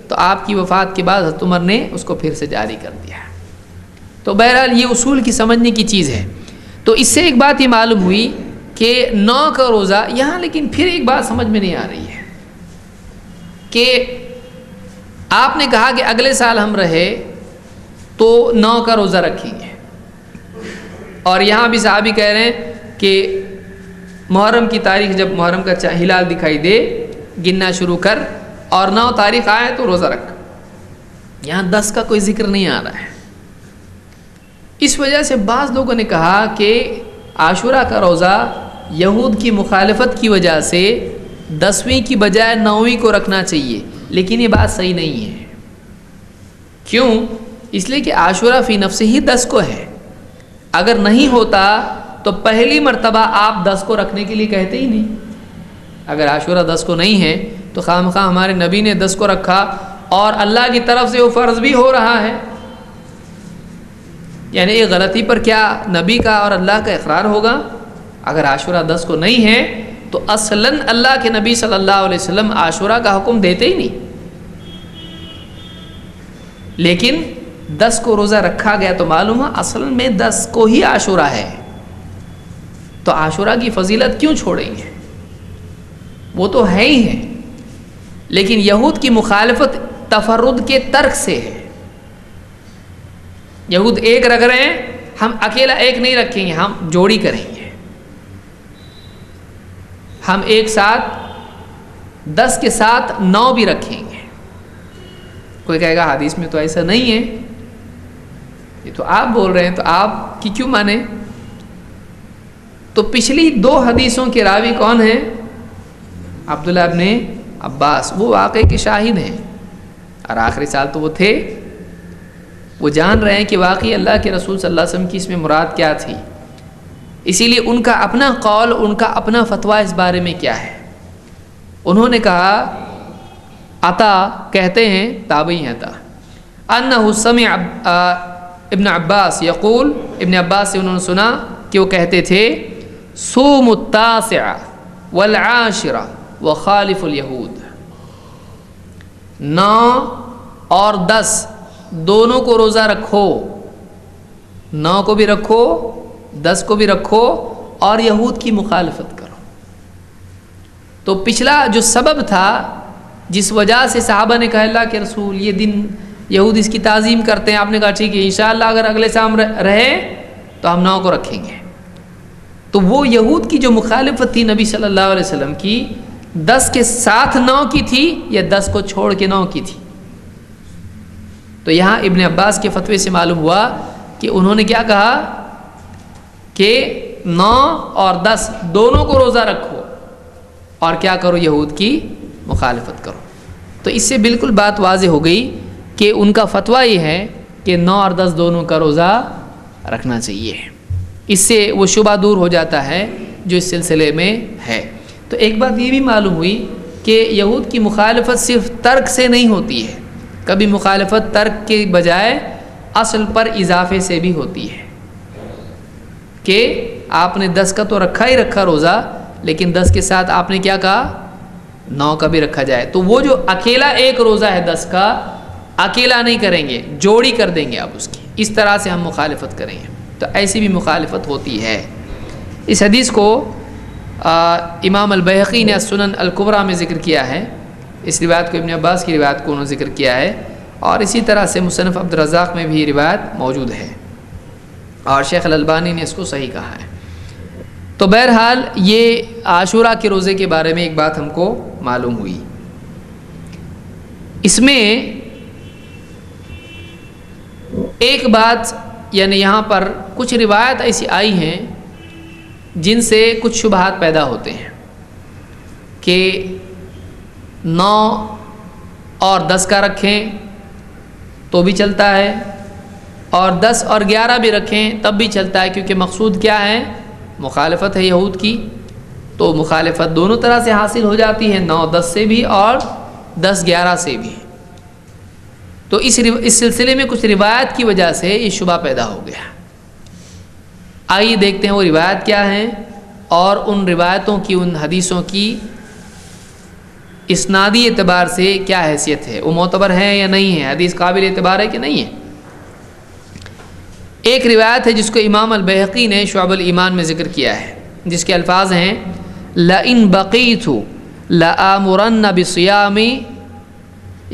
تو آپ کی وفات کے بعد حضرت عمر نے اس کو پھر سے جاری کر دیا. تو بہرحال یہ اصول کی سمجھنے کی چیز ہے. تو اس سے ایک بات یہ معلوم ہوئی کہ 9 کا روزہ یہاں، لیکن پھر ایک بات سمجھ میں نہیں آ رہی ہے کہ آپ نے کہا کہ اگلے سال ہم رہے تو 9 کا روزہ رکھیں گے، اور یہاں بھی صحابی کہہ رہے ہیں کہ محرم کی تاریخ جب محرم کا ہلال دکھائی دے گننا شروع کر، اور 9 تاریخ آئے تو روزہ رکھ. یہاں 10 کا کوئی ذکر نہیں آ رہا ہے. اس وجہ سے بعض لوگوں نے کہا کہ عاشورہ کا روزہ یہود کی مخالفت کی وجہ سے 10ویں کی بجائے 9ویں کو رکھنا چاہیے، لیکن یہ بات صحیح نہیں ہے۔ کیوں؟ اس لیے کہ عاشورہ فی نفسہ ہی 10 کو ہے، اگر نہیں ہوتا تو پہلی مرتبہ آپ 10 کو رکھنے کے لیے کہتے ہی نہیں۔ اگر عاشورہ 10 کو نہیں ہے تو خواہ ہمارے نبی نے 10 کو رکھا اور اللہ کی طرف سے وہ فرض بھی ہو رہا ہے، یعنی ایک غلطی پر کیا نبی کا اور اللہ کا اقرار ہوگا؟ اگر عاشورہ 10 کو نہیں ہے تو اصلاً اللہ کے نبی صلی اللہ علیہ وسلم عاشورہ کا حکم دیتے ہی نہیں، لیکن 10 کو روزہ رکھا گیا تو معلوم ہے اصل میں 10 کو ہی عاشورہ ہے، تو عاشورہ کی فضیلت کیوں چھوڑیں گے؟ وہ تو ہے ہی ہے، لیکن یہود کی مخالفت تفرد کے ترک سے ہے۔ یہود ایک رکھ رہے ہیں، ہم اکیلا ایک نہیں رکھیں گے، ہم جوڑی کریں گے، ہم ایک ساتھ 10 کے ساتھ 9 بھی رکھیں گے۔ کوئی کہے گا حدیث میں تو ایسا نہیں ہے، یہ تو آپ بول رہے ہیں، تو آپ کی کیوں مانے؟ تو پچھلی 2 حدیثوں کے راوی کون ہیں؟ عبداللہ ابن عباس، وہ واقعے کے شاہد ہیں، اور آخری سال تو وہ تھے، وہ جان رہے ہیں کہ واقعی اللہ کے رسول صلی اللہ علیہ وسلم کی اس میں مراد کیا تھی، اسی لیے ان کا اپنا قول، ان کا اپنا فتویٰ اس بارے میں کیا ہے۔ انہوں نے کہا، عطا کہتے ہیں، تابعی ہیں عطا، انہ سمع ابن عباس یقول، ابن عباس سے انہوں نے سنا کہ وہ کہتے تھے، صوم التاسع والعاشرہ وخالف الیہود، 9 اور 10 دونوں کو روزہ رکھو، 9 کو بھی رکھو، 10 کو بھی رکھو، اور یہود کی مخالفت کرو۔ تو پچھلا جو سبب تھا جس وجہ سے صحابہ نے کہا اللہ کے رسول یہ دن یہود اس کی تعظیم کرتے ہیں، آپ نے کہا ٹھیک ہے انشاءاللہ اگر اگلے سال رہے تو ہم 9 کو رکھیں گے۔ تو وہ یہود کی جو مخالفت تھی نبی صلی اللہ علیہ وسلم کی، 10 کے ساتھ 9 کی تھی یا 10 کو چھوڑ کے 9 کی تھی؟ تو یہاں ابن عباس کے فتوے سے معلوم ہوا کہ انہوں نے کیا کہا کہ 9 اور 10 دونوں کو روزہ رکھو اور کیا کرو، یہود کی مخالفت کرو۔ تو اس سے بالکل بات واضح ہو گئی کہ ان کا فتویٰ یہ ہے کہ 9 اور 10 دونوں کا روزہ رکھنا چاہیے، اس سے وہ شبہ دور ہو جاتا ہے جو اس سلسلے میں ہے۔ تو ایک بات یہ بھی معلوم ہوئی کہ یہود کی مخالفت صرف ترک سے نہیں ہوتی ہے، کبھی مخالفت ترک کے بجائے اصل پر اضافے سے بھی ہوتی ہے، کہ آپ نے 10 کا تو رکھا ہی رکھا روزہ، لیکن 10 کے ساتھ آپ نے کیا کہا 9 کا بھی رکھا جائے، تو وہ جو اکیلا ایک روزہ ہے 10 کا، اکیلا نہیں کریں گے، جوڑی کر دیں گے آپ اس کی، اس طرح سے ہم مخالفت کریں گے۔ تو ایسی بھی مخالفت ہوتی ہے۔ اس حدیث کو امام البیہقی نے السنن الکبریٰ میں ذکر کیا ہے، اس روایت کو ابن عباس کی روایت کو انہوں نے ذکر کیا ہے، اور اسی طرح سے مصنف عبدالرزاق میں بھی روایت موجود ہے، اور شیخ الالبانی نے اس کو صحیح کہا ہے۔ تو بہرحال یہ عاشورہ کے روزے کے بارے میں ایک بات ہم کو معلوم ہوئی۔ اس میں ایک بات، یعنی یہاں پر کچھ روایت ایسی آئی ہیں جن سے کچھ شبہات پیدا ہوتے ہیں کہ 9 اور 10 کا رکھیں تو بھی چلتا ہے، اور 10 اور 11 بھی رکھیں تب بھی چلتا ہے، کیونکہ مقصود کیا ہے؟ مخالفت ہے یہود کی، تو مخالفت دونوں طرح سے حاصل ہو جاتی ہے، 9 10 سے بھی اور 10 11 سے بھی۔ تو اس سلسلے میں کچھ روایت کی وجہ سے یہ شبہ پیدا ہو گیا۔ آئیے دیکھتے ہیں وہ روایت کیا ہیں، اور ان روایتوں کی، ان حدیثوں کی اسنادی اعتبار سے کیا حیثیت ہے، وہ معتبر ہے یا نہیں ہے، حدیث قابل اعتبار ہے کہ نہیں ہے۔ ایک روایت ہے جس کو امام البیہقی نے شعب الایمان میں ذکر کیا ہے، جس کے الفاظ ہیں لَإِن بَقِيتُ لَآمُرَنَّ بِصِيَامِ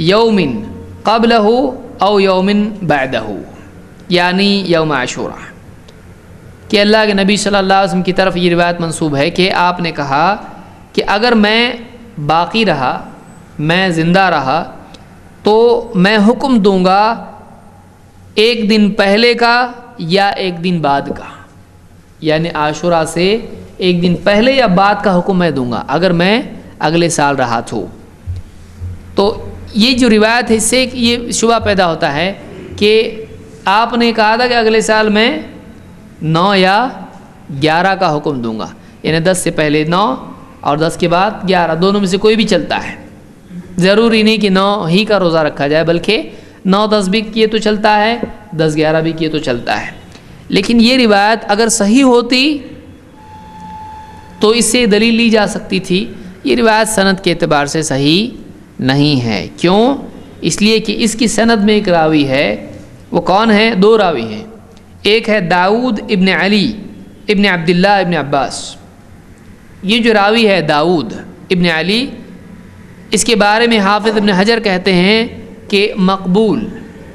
يَوْمٍ قَبْلَهُ أَوْ يَوْمٍ بَعْدَهُ، یعنی یوم عاشورہ، کہ اللہ کے نبی صلی اللہ علیہ وسلم کی طرف یہ روایت منسوب ہے کہ آپ نے کہا کہ اگر میں باقی رہا، میں زندہ رہا، تو میں حکم دوں گا ایک دن پہلے کا یا ایک دن بعد کا، یعنی عاشورہ سے ایک دن پہلے یا بعد کا حکم میں دوں گا اگر میں اگلے سال رہا تو یہ جو روایت ہے اس سے یہ شبہ پیدا ہوتا ہے کہ آپ نے کہا تھا کہ اگلے سال میں 9 یا 11 کا حکم دوں گا، یعنی 10 سے پہلے 9 اور 10 کے بعد 11، دونوں میں سے کوئی بھی چلتا ہے، ضروری نہیں کہ 9 ہی کا روزہ رکھا جائے، بلکہ 9-10 بھی کیے تو چلتا ہے، 10-11 بھی کیے تو چلتا ہے۔ لیکن یہ روایت اگر صحیح ہوتی تو اس سے دلیل لی جا سکتی تھی، یہ روایت سند کے اعتبار سے صحیح نہیں ہے۔ کیوں؟ اس لیے کہ اس کی سند میں ایک راوی ہے، وہ کون ہے؟ 2 راوی ہیں، ایک ہے داؤد ابن علی ابن عبداللہ ابن عباس۔ یہ جو راوی ہے داؤد ابن علی، اس کے بارے میں حافظ ابن حجر کہتے ہیں کہ مقبول،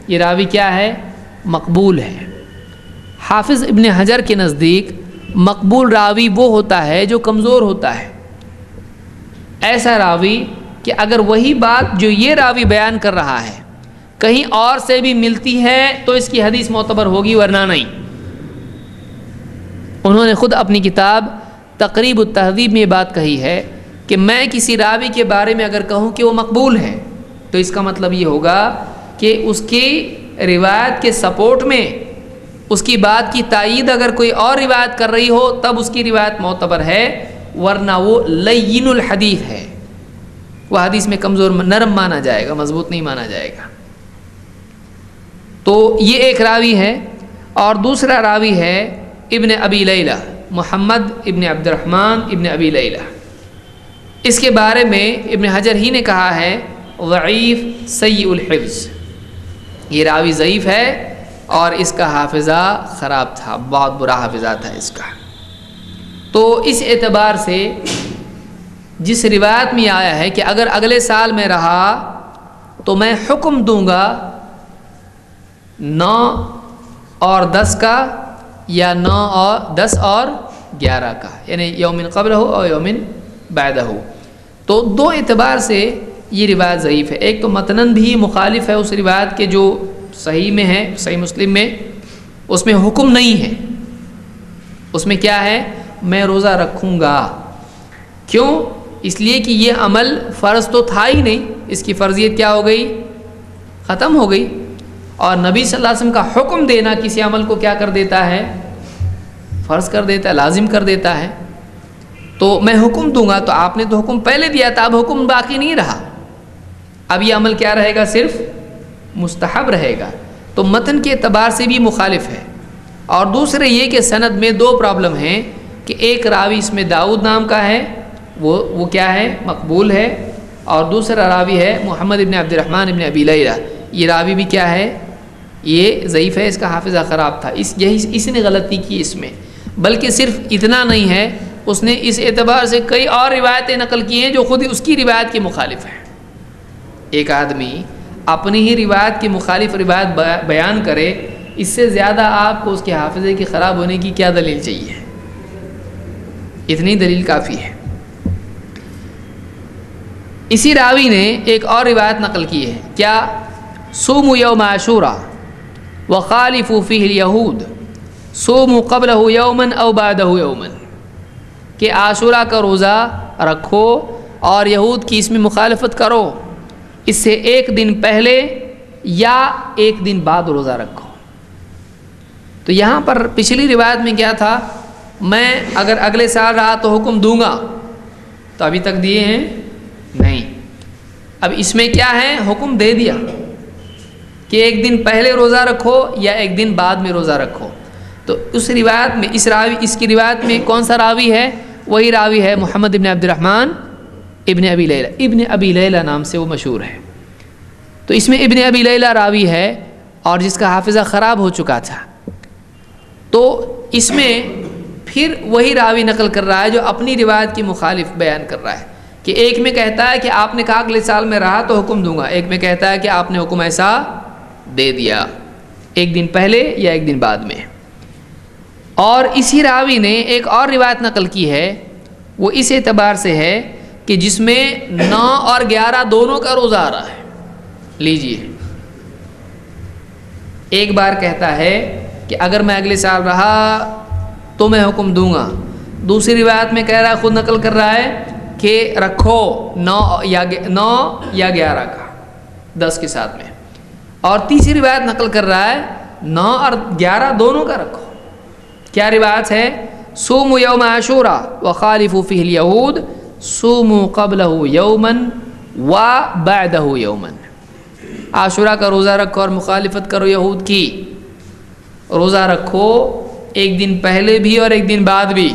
یہ راوی کیا ہے؟ مقبول ہے۔ حافظ ابن حجر کے نزدیک مقبول راوی وہ ہوتا ہے جو کمزور ہوتا ہے، ایسا راوی کہ اگر وہی بات جو یہ راوی بیان کر رہا ہے کہیں اور سے بھی ملتی ہے تو اس کی حدیث معتبر ہوگی، ورنہ نہیں۔ انہوں نے خود اپنی کتاب تقریب التہذیب میں یہ بات کہی ہے کہ میں کسی راوی کے بارے میں اگر کہوں کہ وہ مقبول ہے تو اس کا مطلب یہ ہوگا کہ اس کی روایت کے سپورٹ میں اس کی بات کی تائید اگر کوئی اور روایت کر رہی ہو تب اس کی روایت معتبر ہے، ورنہ وہ لین الحدیث ہے، وہ حدیث میں کمزور نرم مانا جائے گا، مضبوط نہیں مانا جائے گا۔ تو یہ ایک راوی ہے، اور دوسرا راوی ہے ابن ابی لیلہ، محمد ابن عبد الرحمن ابن ابی لیلہ۔ اس کے بارے میں ابن حجر ہی نے کہا ہے ضعیف سیء الحفظ، یہ راوی ضعیف ہے اور اس کا حافظہ خراب تھا، بہت برا حافظہ تھا اس کا۔ تو اس اعتبار سے جس روایت میں آیا ہے کہ اگر اگلے سال میں رہا تو میں حکم دوں گا 9 اور 10 کا، یا 9 اور 10 اور 11 کا، یعنی یومن قبل ہو اور یومن بعدہ ہو، تو 2 اعتبار سے یہ روایت ضعیف ہے۔ ایک تو متناً بھی مخالف ہے اس روایت کے جو صحیح میں ہے، صحیح مسلم میں، اس میں حکم نہیں ہے، اس میں کیا ہے؟ میں روزہ رکھوں گا۔ کیوں؟ اس لیے کہ یہ عمل فرض تو تھا ہی نہیں، اس کی فرضیت کیا ہو گئی؟ ختم ہو گئی۔ اور نبی صلی اللہ علیہ وسلم کا حکم دینا کسی عمل کو کیا کر دیتا ہے؟ فرض کر دیتا ہے، لازم کر دیتا ہے۔ تو میں حکم دوں گا، تو آپ نے تو حکم پہلے دیا تھا، اب حکم باقی نہیں رہا، اب یہ عمل کیا رہے گا؟ صرف مستحب رہے گا۔ تو متن کے اعتبار سے بھی مخالف ہے۔ اور دوسرے یہ کہ سند میں 2 پرابلم ہیں کہ ایک راوی اس میں داؤد نام کا ہے، وہ کیا ہے؟ مقبول ہے، اور دوسرا راوی ہے محمد ابن عبد الرحمن ابن ابی لیلہ، یہ راوی بھی کیا ہے؟ یہ ضعیف ہے، اس کا حافظہ خراب تھا، اس نے غلطی کی اس میں۔ بلکہ صرف اتنا نہیں ہے، اس نے اس اعتبار سے کئی اور روایتیں نقل کی ہیں جو خود اس کی روایت کے مخالف ہیں۔ ایک آدمی اپنی ہی روایت کی مخالف روایت بیان کرے، اس سے زیادہ آپ کو اس کے حافظے کے خراب ہونے کی کیا دلیل چاہیے؟ اتنی دلیل کافی ہے۔ اسی راوی نے ایک اور روایت نقل کی ہے، کیا؟ صوموا یوم عاشوراء وخالفوا فیہ الیہود صوموا قبلہ یوما او بعدہ یوما، کہ عاشوراء کا روزہ رکھو اور یہود کی اس میں مخالفت کرو، اس سے ایک دن پہلے یا ایک دن بعد روزہ رکھو۔ تو یہاں پر پچھلی روایت میں کیا تھا؟ میں اگر اگلے سال رہا تو حکم دوں گا، تو ابھی تک دیے ہیں نہیں۔ اب اس میں کیا ہے؟ حکم دے دیا کہ ایک دن پہلے روزہ رکھو یا ایک دن بعد میں روزہ رکھو۔ تو اس روایت میں اس کی روایت میں کون سا راوی ہے؟ وہی راوی ہے محمد ابن عبد الرحمن ابن ابی لیلہ، ابن ابی لیلہ نام سے وہ مشہور ہے۔ تو اس میں ابن ابی لیلہ راوی ہے اور جس کا حافظہ خراب ہو چکا تھا، تو اس میں پھر وہی راوی نقل کر رہا ہے جو اپنی روایت کی مخالف بیان کر رہا ہے، کہ ایک میں کہتا ہے کہ آپ نے کہا اگلے سال میں رہا تو حکم دوں گا، ایک میں کہتا ہے کہ آپ نے حکم ایسا دے دیا، ایک دن پہلے یا ایک دن بعد میں۔ اور اسی راوی نے ایک اور روایت نقل کی ہے، وہ اس اعتبار سے ہے کہ جس میں 9 اور 11 دونوں کا روزہ آ رہا ہے۔ لیجئے، ایک بار کہتا ہے کہ اگر میں اگلے سال رہا تو میں حکم دوں گا. دوسری روایت میں کہہ رہا ہے، خود نقل کر رہا ہے کہ رکھو 9 یا 11 کا 10 کے ساتھ میں. اور تیسری روایت نقل کر رہا ہے 9 اور 11 دونوں کا رکھو. کیا روایت ہے؟ صوموا یوم عاشوراء وخالفوا فیہ الیہود صوموا قبلہ یوما وبعدہ یوما. عاشوراء کا روزہ رکھو اور مخالفت کرو یہود کی. روزہ رکھو ایک دن پہلے بھی اور ایک دن بعد بھی،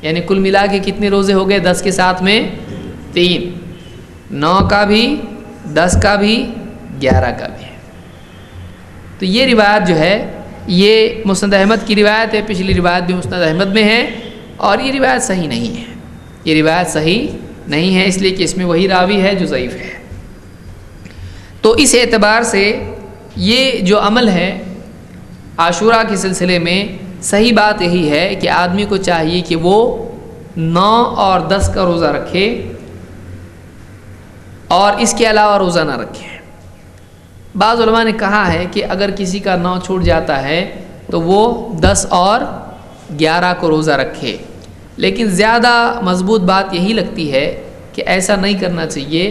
یعنی کل ملا کے کتنے روزے ہو گئے؟ 10 کے ساتھ میں 3، 9 کا بھی، 10 کا بھی، 11 کا بھی. تو یہ روایت جو ہے یہ مسند احمد کی روایت ہے. پچھلی روایت بھی مسند احمد میں ہے اور یہ روایت صحیح نہیں ہے. یہ روایت صحیح نہیں ہے اس لیے کہ اس میں وہی راوی ہے جو ضعیف ہے. تو اس اعتبار سے یہ جو عمل ہے عاشوراء کے سلسلے میں، صحیح بات یہی ہے کہ آدمی کو چاہیے کہ وہ 9 اور 10 کا روزہ رکھے اور اس کے علاوہ روزہ نہ رکھے. بعض علماء نے کہا ہے کہ اگر کسی کا 9 چھوٹ جاتا ہے تو وہ 10 اور 11 کو روزہ رکھے، لیکن زیادہ مضبوط بات یہی لگتی ہے کہ ایسا نہیں کرنا چاہیے،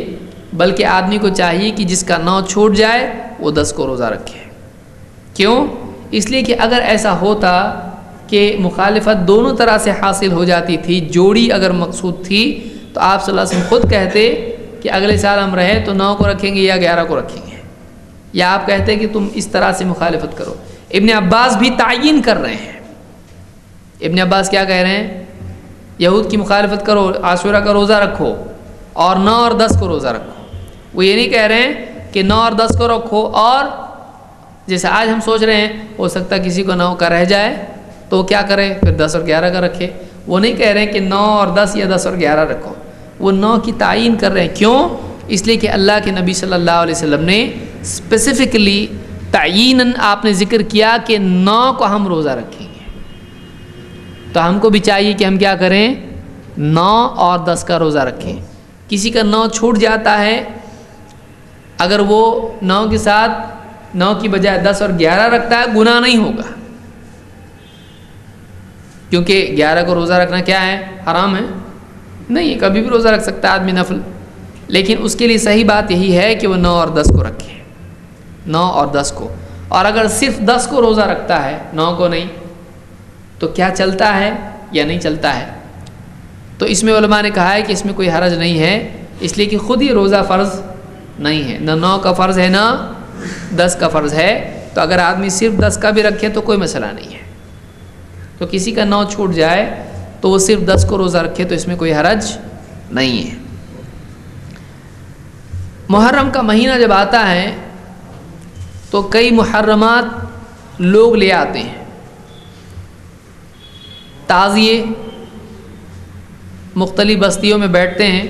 بلکہ آدمی کو چاہیے کہ جس کا 9 چھوٹ جائے وہ 10 کو روزہ رکھے. کیوں؟ اس لیے کہ اگر ایسا ہوتا کہ مخالفت دونوں طرح سے حاصل ہو جاتی تھی، جوڑی اگر مقصود تھی، تو آپ صلی اللہ علیہ وسلم خود کہتے کہ اگلے سال ہم رہے تو 9 کو رکھیں گے یا 11 کو رکھیں گے، یا آپ کہتے کہ تم اس طرح سے مخالفت کرو. ابن عباس بھی تعین کر رہے ہیں. ابن عباس کیا کہہ رہے ہیں؟ یہود کی مخالفت کرو، عاشوراء کا روزہ رکھو اور 9 اور 10 کو روزہ رکھو. وہ یہ نہیں کہہ رہے ہیں کہ 9 اور 10 کو رکھو اور جیسے آج ہم سوچ رہے ہیں ہو سکتا ہے کسی کو 9 کا رہ جائے تو کیا کرے، پھر 10 اور 11 کا رکھے. وہ نہیں کہہ رہے ہیں کہ 9 اور 10 یا 10 اور 11 رکھو. وہ 9 کی تعین کر رہے ہیں. کیوں؟ اس لیے کہ اللہ کے نبی صلی اللہ علیہ وسلم نے اسپیسیفکلی تعیناً آپ نے ذکر کیا کہ 9 کو ہم روزہ رکھیں گے. تو ہم کو بھی چاہیے کہ ہم کیا کریں؟ 9 اور 10 کا روزہ رکھیں. کسی کا 9 چھوٹ جاتا ہے، اگر وہ 9 کے ساتھ 9 کی بجائے 10 اور 11 رکھتا ہے، گناہ نہیں ہوگا، کیونکہ 11 کو روزہ رکھنا کیا ہے؟ حرام ہے؟ نہیں، کبھی بھی روزہ رکھ سکتا ہے آدمی نفل. لیکن اس کے لیے صحیح بات یہی ہے کہ وہ 9 اور 10 کو رکھے، 9 اور 10 کو. اور اگر صرف 10 کو روزہ رکھتا ہے، 9 کو نہیں، تو کیا چلتا ہے یا نہیں چلتا ہے؟ تو اس میں علماء نے کہا ہے کہ اس میں کوئی حرج نہیں ہے، اس لیے کہ خود ہی روزہ فرض نہیں ہے، نہ 9 کا فرض ہے نہ 10 کا فرض ہے. تو اگر آدمی صرف 10 کا بھی رکھے تو کوئی مسئلہ نہیں ہے. تو کسی کا 9 چھوٹ جائے تو وہ صرف 10 کو روزہ رکھے تو اس میں کوئی حرج نہیں ہے. محرم کا مہینہ جب آتا ہے تو کئی محرمات لوگ لے آتے ہیں. تعزیے مختلف بستیوں میں بیٹھتے ہیں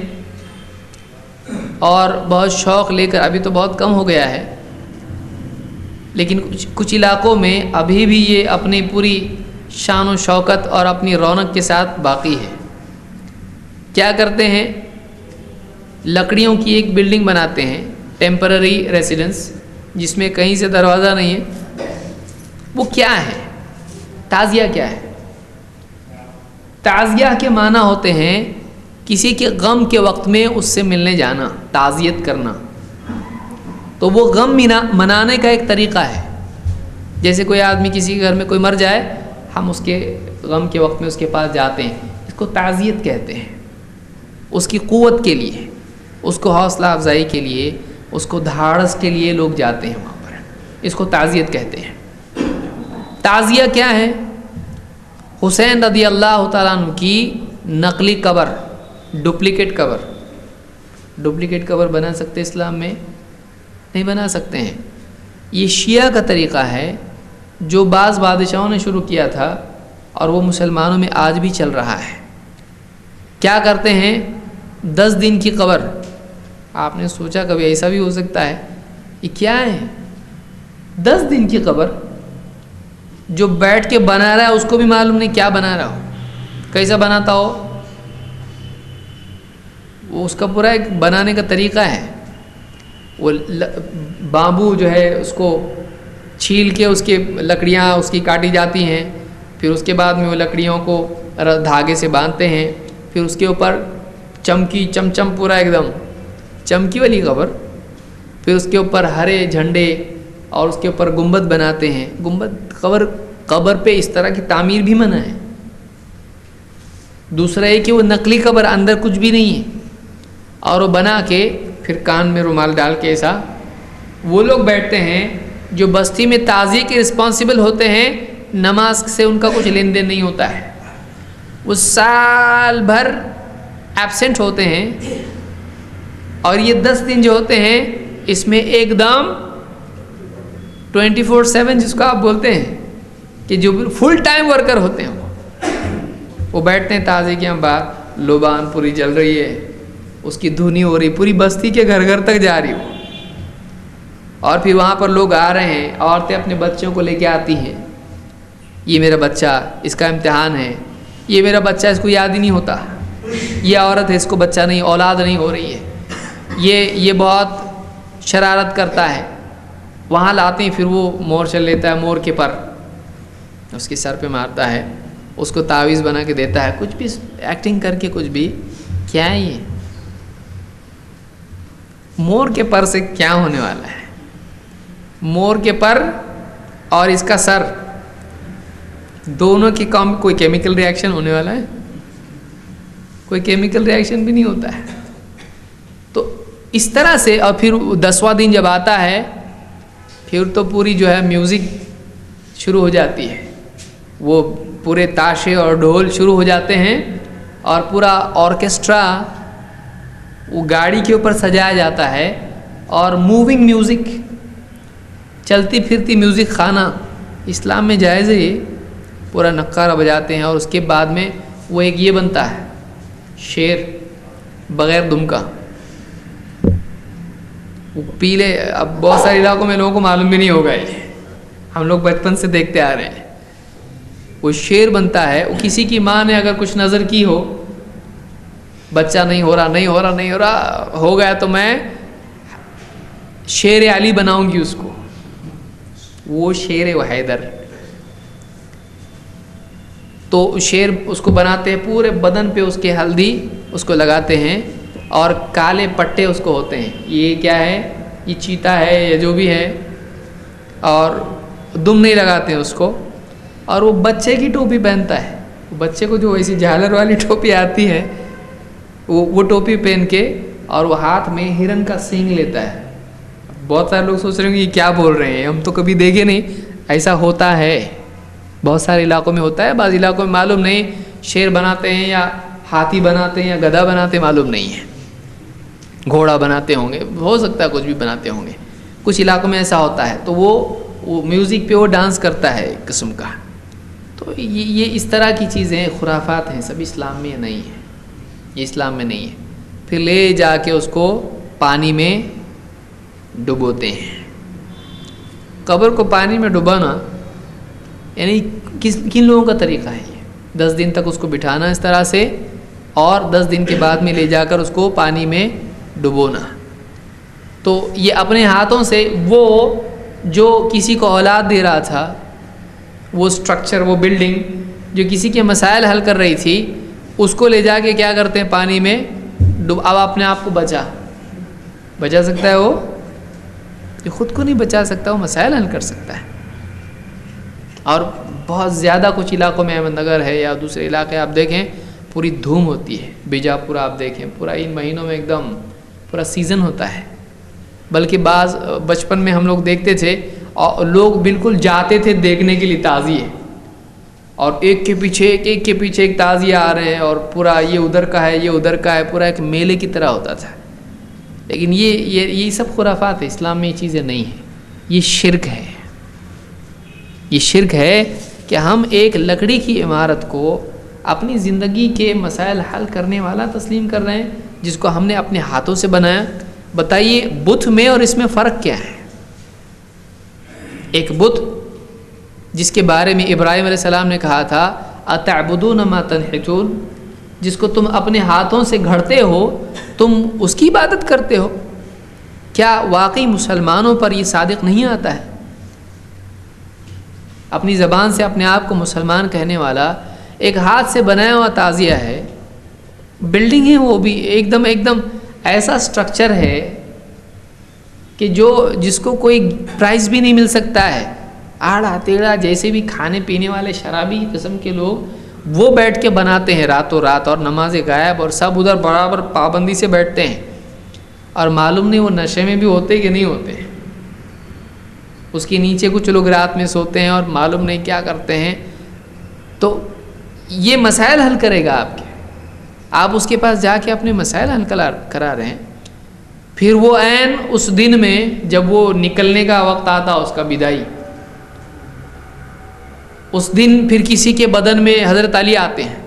اور بہت شوق لے کر، ابھی تو بہت کم ہو گیا ہے لیکن کچھ علاقوں میں ابھی بھی یہ اپنی پوری شان و شوکت اور اپنی رونق کے ساتھ باقی ہے. کیا کرتے ہیں؟ لکڑیوں کی ایک بلڈنگ بناتے ہیں، ٹیمپرری ریسیڈنس، جس میں کہیں سے دروازہ نہیں ہے. وہ کیا ہے؟ تعزیہ کیا ہے؟ تعزیہ کے معنی ہوتے ہیں کسی کے غم کے وقت میں اس سے ملنے جانا، تعزیت کرنا. تو وہ غم منانے کا ایک طریقہ ہے. جیسے کوئی آدمی کسی کے گھر میں کوئی مر جائے، ہم اس کے غم کے وقت میں اس کے پاس جاتے ہیں، اس کو تعزیت کہتے ہیں. اس کی قوت کے لیے، اس کو حوصلہ افزائی کے لیے، اس کو دھاڑس کے لیے لوگ جاتے ہیں وہاں پر. اس کو تعزیت کہتے ہیں. تعزیہ کیا ہے؟ حسین رضی اللہ تعالیٰ عنہ کی نقلی قبر، ڈپلیکیٹ قبر بنا سکتے اسلام میں؟ نہیں بنا سکتے ہیں. یہ شیعہ کا طریقہ ہے جو بعض بادشاہوں نے شروع کیا تھا اور وہ مسلمانوں میں آج بھی چل رہا ہے. کیا کرتے ہیں؟ 10 دن کی قبر. آپ نے سوچا کبھی ایسا بھی ہو سکتا ہے؟ یہ کیا ہے؟ 10 دن کی قبر. جو بیٹھ کے بنا رہا ہے اس کو بھی معلوم نہیں کیا بنا رہا ہو، کیسا بناتا ہو. وہ اس کا پورا ایک بنانے کا طریقہ ہے. وہ بامبو جو ہے اس کو چھیل کے اس کے لکڑیاں اس کی کاٹی جاتی ہیں، پھر اس کے بعد میں وہ لکڑیوں کو دھاگے سے باندھتے ہیں، پھر اس کے اوپر چمکی چمچم پورا ایک دم چمکی والی قبر، پھر اس کے اوپر ہرے جھنڈے اور اس کے اوپر گنبد بناتے ہیں. گنبد قبر پہ اس طرح کی تعمیر بھی منع ہے. دوسرا یہ کہ وہ نقلی قبر، اندر کچھ بھی نہیں ہے، اور وہ بنا کے پھر کان میں رومال ڈال کے ایسا وہ لوگ بیٹھتے ہیں جو بستی میں تعزیے کے رسپانسبل ہوتے ہیں. نماز سے ان کا کچھ لین دین نہیں ہوتا ہے، وہ سال بھر ایبسنٹ ہوتے ہیں، اور یہ 10 دن جو ہوتے ہیں اس میں ایک دم 24/7 جس کو آپ بولتے ہیں کہ جو فل ٹائم ورکر ہوتے ہیں وہ بیٹھتے ہیں تعزیے کے بعد. لوبان پوری جل رہی ہے، اس کی دھنی ہو رہی، پوری بستی کے گھر گھر تک جا رہی ہو، اور پھر وہاں پر لوگ آ رہے ہیں، عورتیں اپنے بچوں کو لے کے آتی ہیں. یہ میرا بچہ، اس کا امتحان ہے، یہ میرا بچہ، اس کو یاد ہی نہیں ہوتا، یہ عورت ہے، اس کو بچہ نہیں، اولاد نہیں ہو رہی ہے، یہ بہت شرارت کرتا ہے. وہاں لاتے ہیں، پھر وہ مور چل لیتا ہے، مور کے پر اس کے سر پہ مارتا ہے، اس کو تعویذ بنا کے دیتا ہے، کچھ بھی ایکٹنگ کر کے کچھ بھی. کیا ہے یہ؟ مور کے پر سے کیا ہونے والا ہے؟ مور کے پر اور اس کا سر دونوں کی کوئی کیمیکل ری ایکشن ہونے والا ہے؟ کوئی کیمیکل ری ایکشن بھی نہیں ہوتا ہے. تو اس طرح سے، اور پھر 10واں دن جب آتا ہے پھر تو پوری جو ہے میوزک شروع ہو جاتی ہے، وہ پورے تاشے اور ڈھول شروع ہو جاتے ہیں، اور پورا آرکیسٹرا وہ گاڑی کے اوپر سجایا جاتا ہے، اور موونگ میوزک، چلتی پھرتی میوزک خانہ اسلام میں جائز ہے. یہ پورا نقارہ بجاتے ہیں، اور اس کے بعد میں وہ ایک یہ بنتا ہے شیر بغیر دم کا، وہ پیلے. اب بہت سارے علاقوں میں لوگوں کو معلوم بھی نہیں ہوگا، یہ ہم لوگ بچپن سے دیکھتے آ رہے ہیں. وہ شیر بنتا ہے، وہ کسی کی ماں نے اگر کچھ نظر کی ہو، بچہ نہیں ہو رہا ہو گیا تو میں شیر علی بناؤں گی اس کو، وہ شیر و حیدر. تو شیر اس کو بناتے ہیں، پورے بدن پہ اس کے ہلدی اس کو لگاتے ہیں، اور کالے پٹے اس کو ہوتے ہیں. یہ کیا ہے؟ یہ چیتا ہے یا جو بھی ہے، اور دم نہیں لگاتے ہیں اس کو. اور وہ بچے کی ٹوپی پہنتا ہے، بچے کو جو ایسی جھالر والی ٹوپی آتی ہے وہ ٹوپی پہن کے، اور وہ ہاتھ میں ہرن کا سینگ لیتا ہے. بہت سارے لوگ سوچ رہے ہیں کہ یہ کیا بول رہے ہیں، ہم تو کبھی دیکھے نہیں. ایسا ہوتا ہے، بہت سارے علاقوں میں ہوتا ہے، بعض علاقوں میں معلوم نہیں. شیر بناتے ہیں یا ہاتھی بناتے ہیں یا گدھا بناتے ہیں، معلوم نہیں ہے. گھوڑا بناتے ہوں گے، ہو سکتا ہے کچھ بھی بناتے ہوں گے. کچھ علاقوں میں ایسا ہوتا ہے، تو وہ میوزک پہ وہ ڈانس کرتا ہے ایک قسم کا. تو یہ اس طرح کی چیزیں خرافات ہیں، سب اسلام میں نہیں ہے، یہ اسلام میں نہیں ہے. پھر لے جا کے اس کو پانی میں ڈبوتے ہیں. قبر کو پانی میں ڈبانا یعنی کن لوگوں کا طریقہ ہے؟ یہ 10 دن تک اس کو بٹھانا اس طرح سے، اور 10 دن کے بعد میں لے جا کر اس کو پانی میں ڈبونا. تو یہ اپنے ہاتھوں سے وہ جو کسی کو اولاد دے رہا تھا، وہ سٹرکچر، وہ بلڈنگ جو کسی کے مسائل حل کر رہی تھی، اس کو لے جا کے کیا کرتے ہیں؟ پانی میں اب اپنے آپ کو بچا سکتا ہے وہ؟ جو خود کو نہیں بچا سکتا وہ مسائل حل کر سکتا ہے. اور بہت زیادہ کچھ علاقوں میں، احمد نگر ہے یا دوسرے علاقے آپ دیکھیں، پوری دھوم ہوتی ہے. بیجاپور آپ دیکھیں، پورا ان مہینوں میں ایک دم پورا سیزن ہوتا ہے. بلکہ بعض بچپن میں ہم لوگ دیکھتے تھے، اور لوگ بالکل جاتے تھے دیکھنے کے لیے تعزیے، اور ایک کے پیچھے ایک تعزیہ آ رہے ہیں، اور پورا یہ ادھر کا ہے، یہ ادھر کا ہے، پورا ایک میلے کی طرح ہوتا تھا. لیکن یہ سب خرافات ہے، اسلام میں یہ چیزیں نہیں ہیں. یہ شرک ہے. یہ شرک ہے کہ ہم ایک لکڑی کی عمارت کو اپنی زندگی کے مسائل حل کرنے والا تسلیم کر رہے ہیں، جس کو ہم نے اپنے ہاتھوں سے بنایا. بتائیے بت میں اور اس میں فرق کیا ہے؟ ایک بت جس کے بارے میں ابراہیم علیہ السلام نے کہا تھا اتعبدون ما تنحتون، جس کو تم اپنے ہاتھوں سے گھڑتے ہو، تم اس کی عبادت کرتے ہو. کیا واقعی مسلمانوں پر یہ صادق نہیں آتا ہے اپنی زبان سے اپنے آپ کو مسلمان کہنے والا، ایک ہاتھ سے بنایا ہوا تعزیہ ہے، بلڈنگ ہے وہ بھی ایک دم ایسا سٹرکچر ہے کہ جس کو کوئی پرائز بھی نہیں مل سکتا ہے. آڑا تیڑا جیسے بھی کھانے پینے والے شرابی قسم کے لوگ وہ بیٹھ کے بناتے ہیں راتوں رات، اور نمازیں غائب، اور سب ادھر برابر پابندی سے بیٹھتے ہیں، اور معلوم نہیں وہ نشے میں بھی ہوتے کہ نہیں ہوتے. اس کے نیچے کچھ لوگ رات میں سوتے ہیں اور معلوم نہیں کیا کرتے ہیں. تو یہ مسائل حل کرے گا آپ کے، آپ اس کے پاس جا کے اپنے مسائل حل کرا رہے ہیں. پھر وہ عین اس دن میں جب وہ نکلنے کا وقت آتا اس کا بدائی، اس دن پھر کسی کے بدن میں حضرت علی آتے ہیں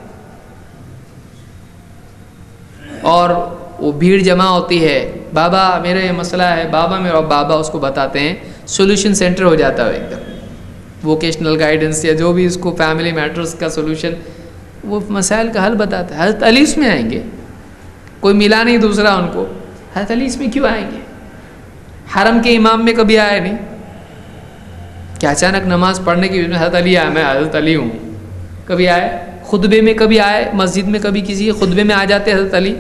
اور وہ بھیڑ جمع ہوتی ہے، بابا میرا یہ مسئلہ ہے، بابا میرا، بابا اس کو بتاتے ہیں. سولوشن سینٹر ہو جاتا ہے ایک دم، ووکیشنل گائیڈنس یا جو بھی اس کو فیملی میٹرز کا سولوشن، وہ مسائل کا حل بتاتا ہے. حضرت علی اس میں آئیں گے، کوئی ملا نہیں دوسرا ان کو. حضرت علی اس میں کیوں آئیں گے؟ حرم کے امام میں کبھی آئے نہیں کہ اچانک نماز پڑھنے کی حضرت علی آئے، میں حضرت علی ہوں. کبھی آئے خطبے میں، کبھی آئے مسجد میں، کبھی کسی خطبے میں آ جاتے حضرت علی.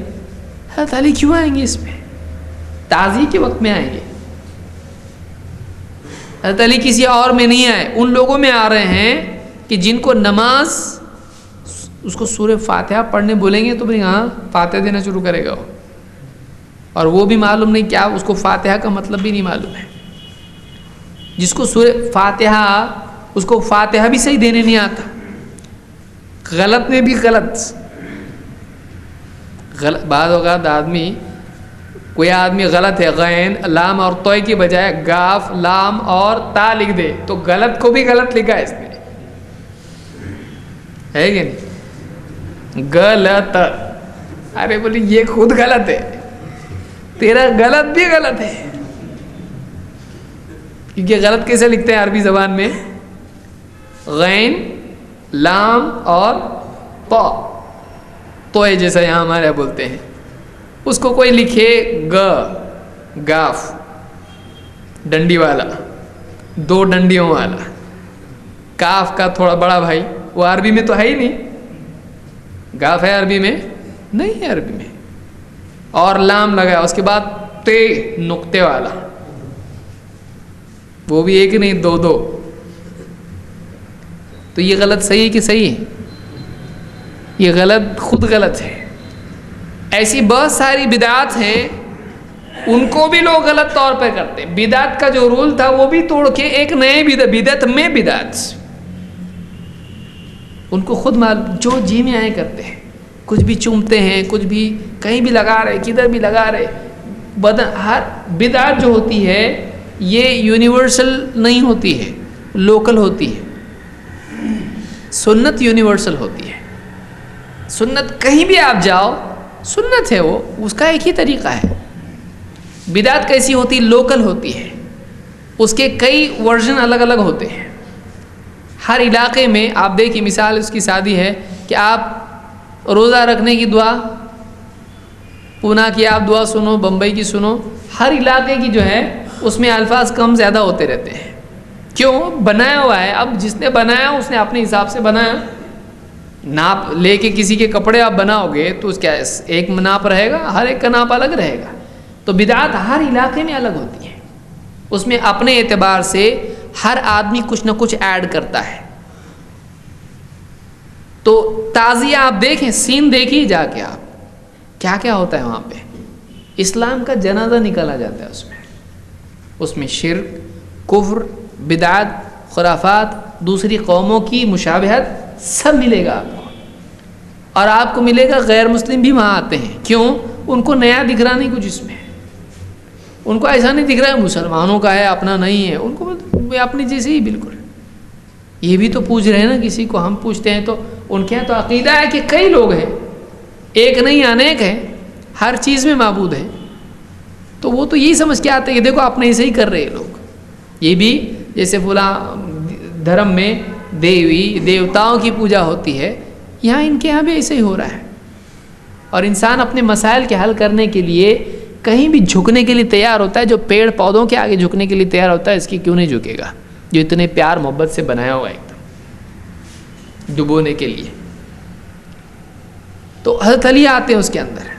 حضرت علی کیوں آئیں گے اس میں؟ تعزیے کے وقت میں آئیں گے. حضرت علی کسی اور میں نہیں آئے، ان لوگوں میں آ رہے ہیں کہ جن کو نماز اس کو سورہ فاتحہ پڑھنے بولیں گے تو بھئی ہاں فاتحہ دینا شروع کرے گا وہ، اور وہ بھی معلوم نہیں کیا، اس کو فاتحہ کا مطلب بھی نہیں معلوم ہے. جس کو سورہ فاتحہ، اس کو فاتحہ بھی صحیح دینے نہیں آتا، غلط میں بھی غلط. بعض اوقات کوئی آدمی غلط ہے، غین لام اور توئے کی بجائے گاف لام اور تا لکھ دے تو غلط کو بھی غلط لکھا ہے اس نے، ہے کہ نہیں؟ غلط، ارے بولی یہ خود غلط ہے، تیرا غلط بھی غلط ہے. کیونکہ غلط کیسے لکھتے ہیں عربی زبان میں؟ غین لام اور تو، توئے جیسا یہاں ہمارے یہاں بولتے ہیں. اس کو کوئی لکھے گاف ڈنڈی والا، دو ڈنڈیوں والا، کاف کا تھوڑا بڑا بھائی، وہ عربی میں تو ہے ہی نہیں. گاف ہے عربی میں؟ نہیں ہے عربی میں. اور لام لگایا، اس کے بعد تے نقطے والا، وہ بھی ایک نہیں دو. تو یہ غلط صحیح کہ صحیح ہے؟ یہ غلط خود غلط ہے. ایسی بہت ساری بدعات ہیں، ان کو بھی لوگ غلط طور پہ کرتے ہیں. بدعت کا جو رول تھا وہ بھی توڑ کے ایک نئے بدعت میں بدعت، ان کو خود جو جی میں آئے کرتے ہیں، کچھ بھی چومتے ہیں، کچھ بھی کہیں بھی لگا رہے، کدھر بھی لگا رہے. ہر بدعت جو ہوتی ہے یہ یونیورسل نہیں ہوتی ہے، لوکل ہوتی ہے. سنت یونیورسل ہوتی ہے. سنت کہیں بھی آپ جاؤ سنت ہے، وہ اس کا ایک ہی طریقہ ہے. بدعت کیسی ہوتی؟ لوکل ہوتی ہے، اس کے کئی ورژن الگ الگ ہوتے ہیں. ہر علاقے میں آپ دیکھیں، مثال اس کی شادی ہے کہ آپ روزہ رکھنے کی دعا، پونا کی آپ دعا سنو، بمبئی کی سنو، ہر علاقے کی جو ہے اس میں الفاظ کم زیادہ ہوتے رہتے ہیں. کیوں؟ بنایا ہوا ہے. اب جس نے بنایا اس نے اپنے حساب سے بنایا. ناپ لے کے کسی کے کپڑے آپ بناؤ گے تو اس کا ایک ناپ رہے گا، ہر ایک کا ناپ الگ رہے گا. تو بدعات ہر علاقے میں الگ ہوتی ہے، اس میں اپنے اعتبار سے ہر آدمی کچھ نہ کچھ ایڈ کرتا ہے. تو تعزیہ آپ دیکھیں، سین دیکھیے جا کے آپ کیا کیا ہوتا ہے وہاں پہ. اسلام کا جنازہ نکالا جاتا ہے اس میں شرک، کفر، بدعت، خرافات، دوسری قوموں کی مشابہت سب ملے گا آپ کو. اور آپ کو ملے گا غیر مسلم بھی وہاں آتے ہیں. کیوں؟ ان کو نیا دکھ رہا نہیں کچھ اس میں، ان کو ایسا نہیں دکھ رہا ہے مسلمانوں کا ہے اپنا نہیں ہے، ان کو اپنی جیسے ہی بالکل. یہ بھی تو پوچھ رہے ہیں نا کسی کو، ہم پوچھتے ہیں تو ان کے تو عقیدہ ہے کہ کئی لوگ ہیں، ایک نہیں انیک ہے، ہر چیز میں معبود ہے. تو وہ تو یہی سمجھ کے آتے ہیں کہ دیکھو اپنے ایسے ہی کر رہے ہیں لوگ. یہ بھی جیسے فلاں دھرم میں دیوی دیوتاؤں کی پوجا ہوتی ہے، یہاں ان کے یہاں بھی ایسے ہی ہو رہا ہے. اور انسان اپنے مسائل کے حل کرنے کے لیے کہیں بھی جھکنے کے لیے تیار ہوتا ہے. جو پیڑ پودوں کے آگے جھکنے کے لیے تیار ہوتا ہے، اس کی کیوں نہیں جھکے گا؟ جو اتنے پیار محبت سے بنایا ہوا ہے ایک دم ڈبونے کے لیے. تو حضرت علی آتے ہیں اس کے اندر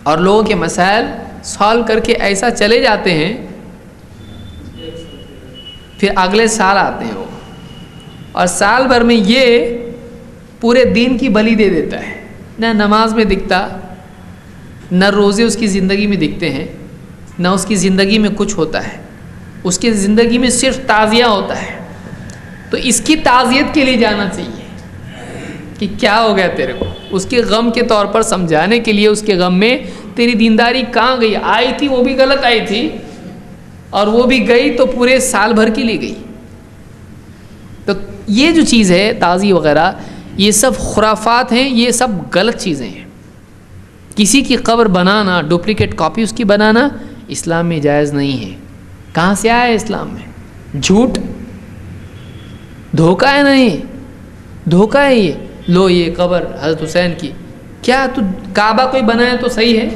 اور لوگوں کے مسائل سالو کر کے ایسا چلے جاتے ہیں. پھر اگلے سال آتے ہیں وہ، اور سال بھر میں یہ پورے دین کی بلی دے دیتا ہے. نہ نماز میں دکھتا، نہ روزے اس کی زندگی میں دکھتے ہیں، نہ اس کی زندگی میں کچھ ہوتا ہے. اس کی زندگی میں صرف تعزیہ ہوتا ہے. تو اس کی تعزیت کے لیے جانا چاہیے کہ کیا ہو گیا تیرے کو، اس کے غم کے طور پر سمجھانے کے لیے. اس کے غم میں تیری دینداری کہاں گئی؟ آئی تھی وہ بھی غلط آئی تھی، اور وہ بھی گئی تو پورے سال بھر کے لیے گئی. تو یہ جو چیز ہے تعزیہ وغیرہ، یہ سب خرافات ہیں، یہ سب غلط چیزیں ہیں. کسی کی قبر بنانا، ڈپلیکیٹ کاپی اس کی بنانا اسلام میں جائز نہیں ہے. کہاں سے آیا ہے اسلام میں؟ جھوٹ، دھوکہ ہے. نہیں دھوکہ ہے یہ. لو یہ قبر حضرت حسین کی، کیا تو کعبہ کوئی بنایا تو صحیح ہے؟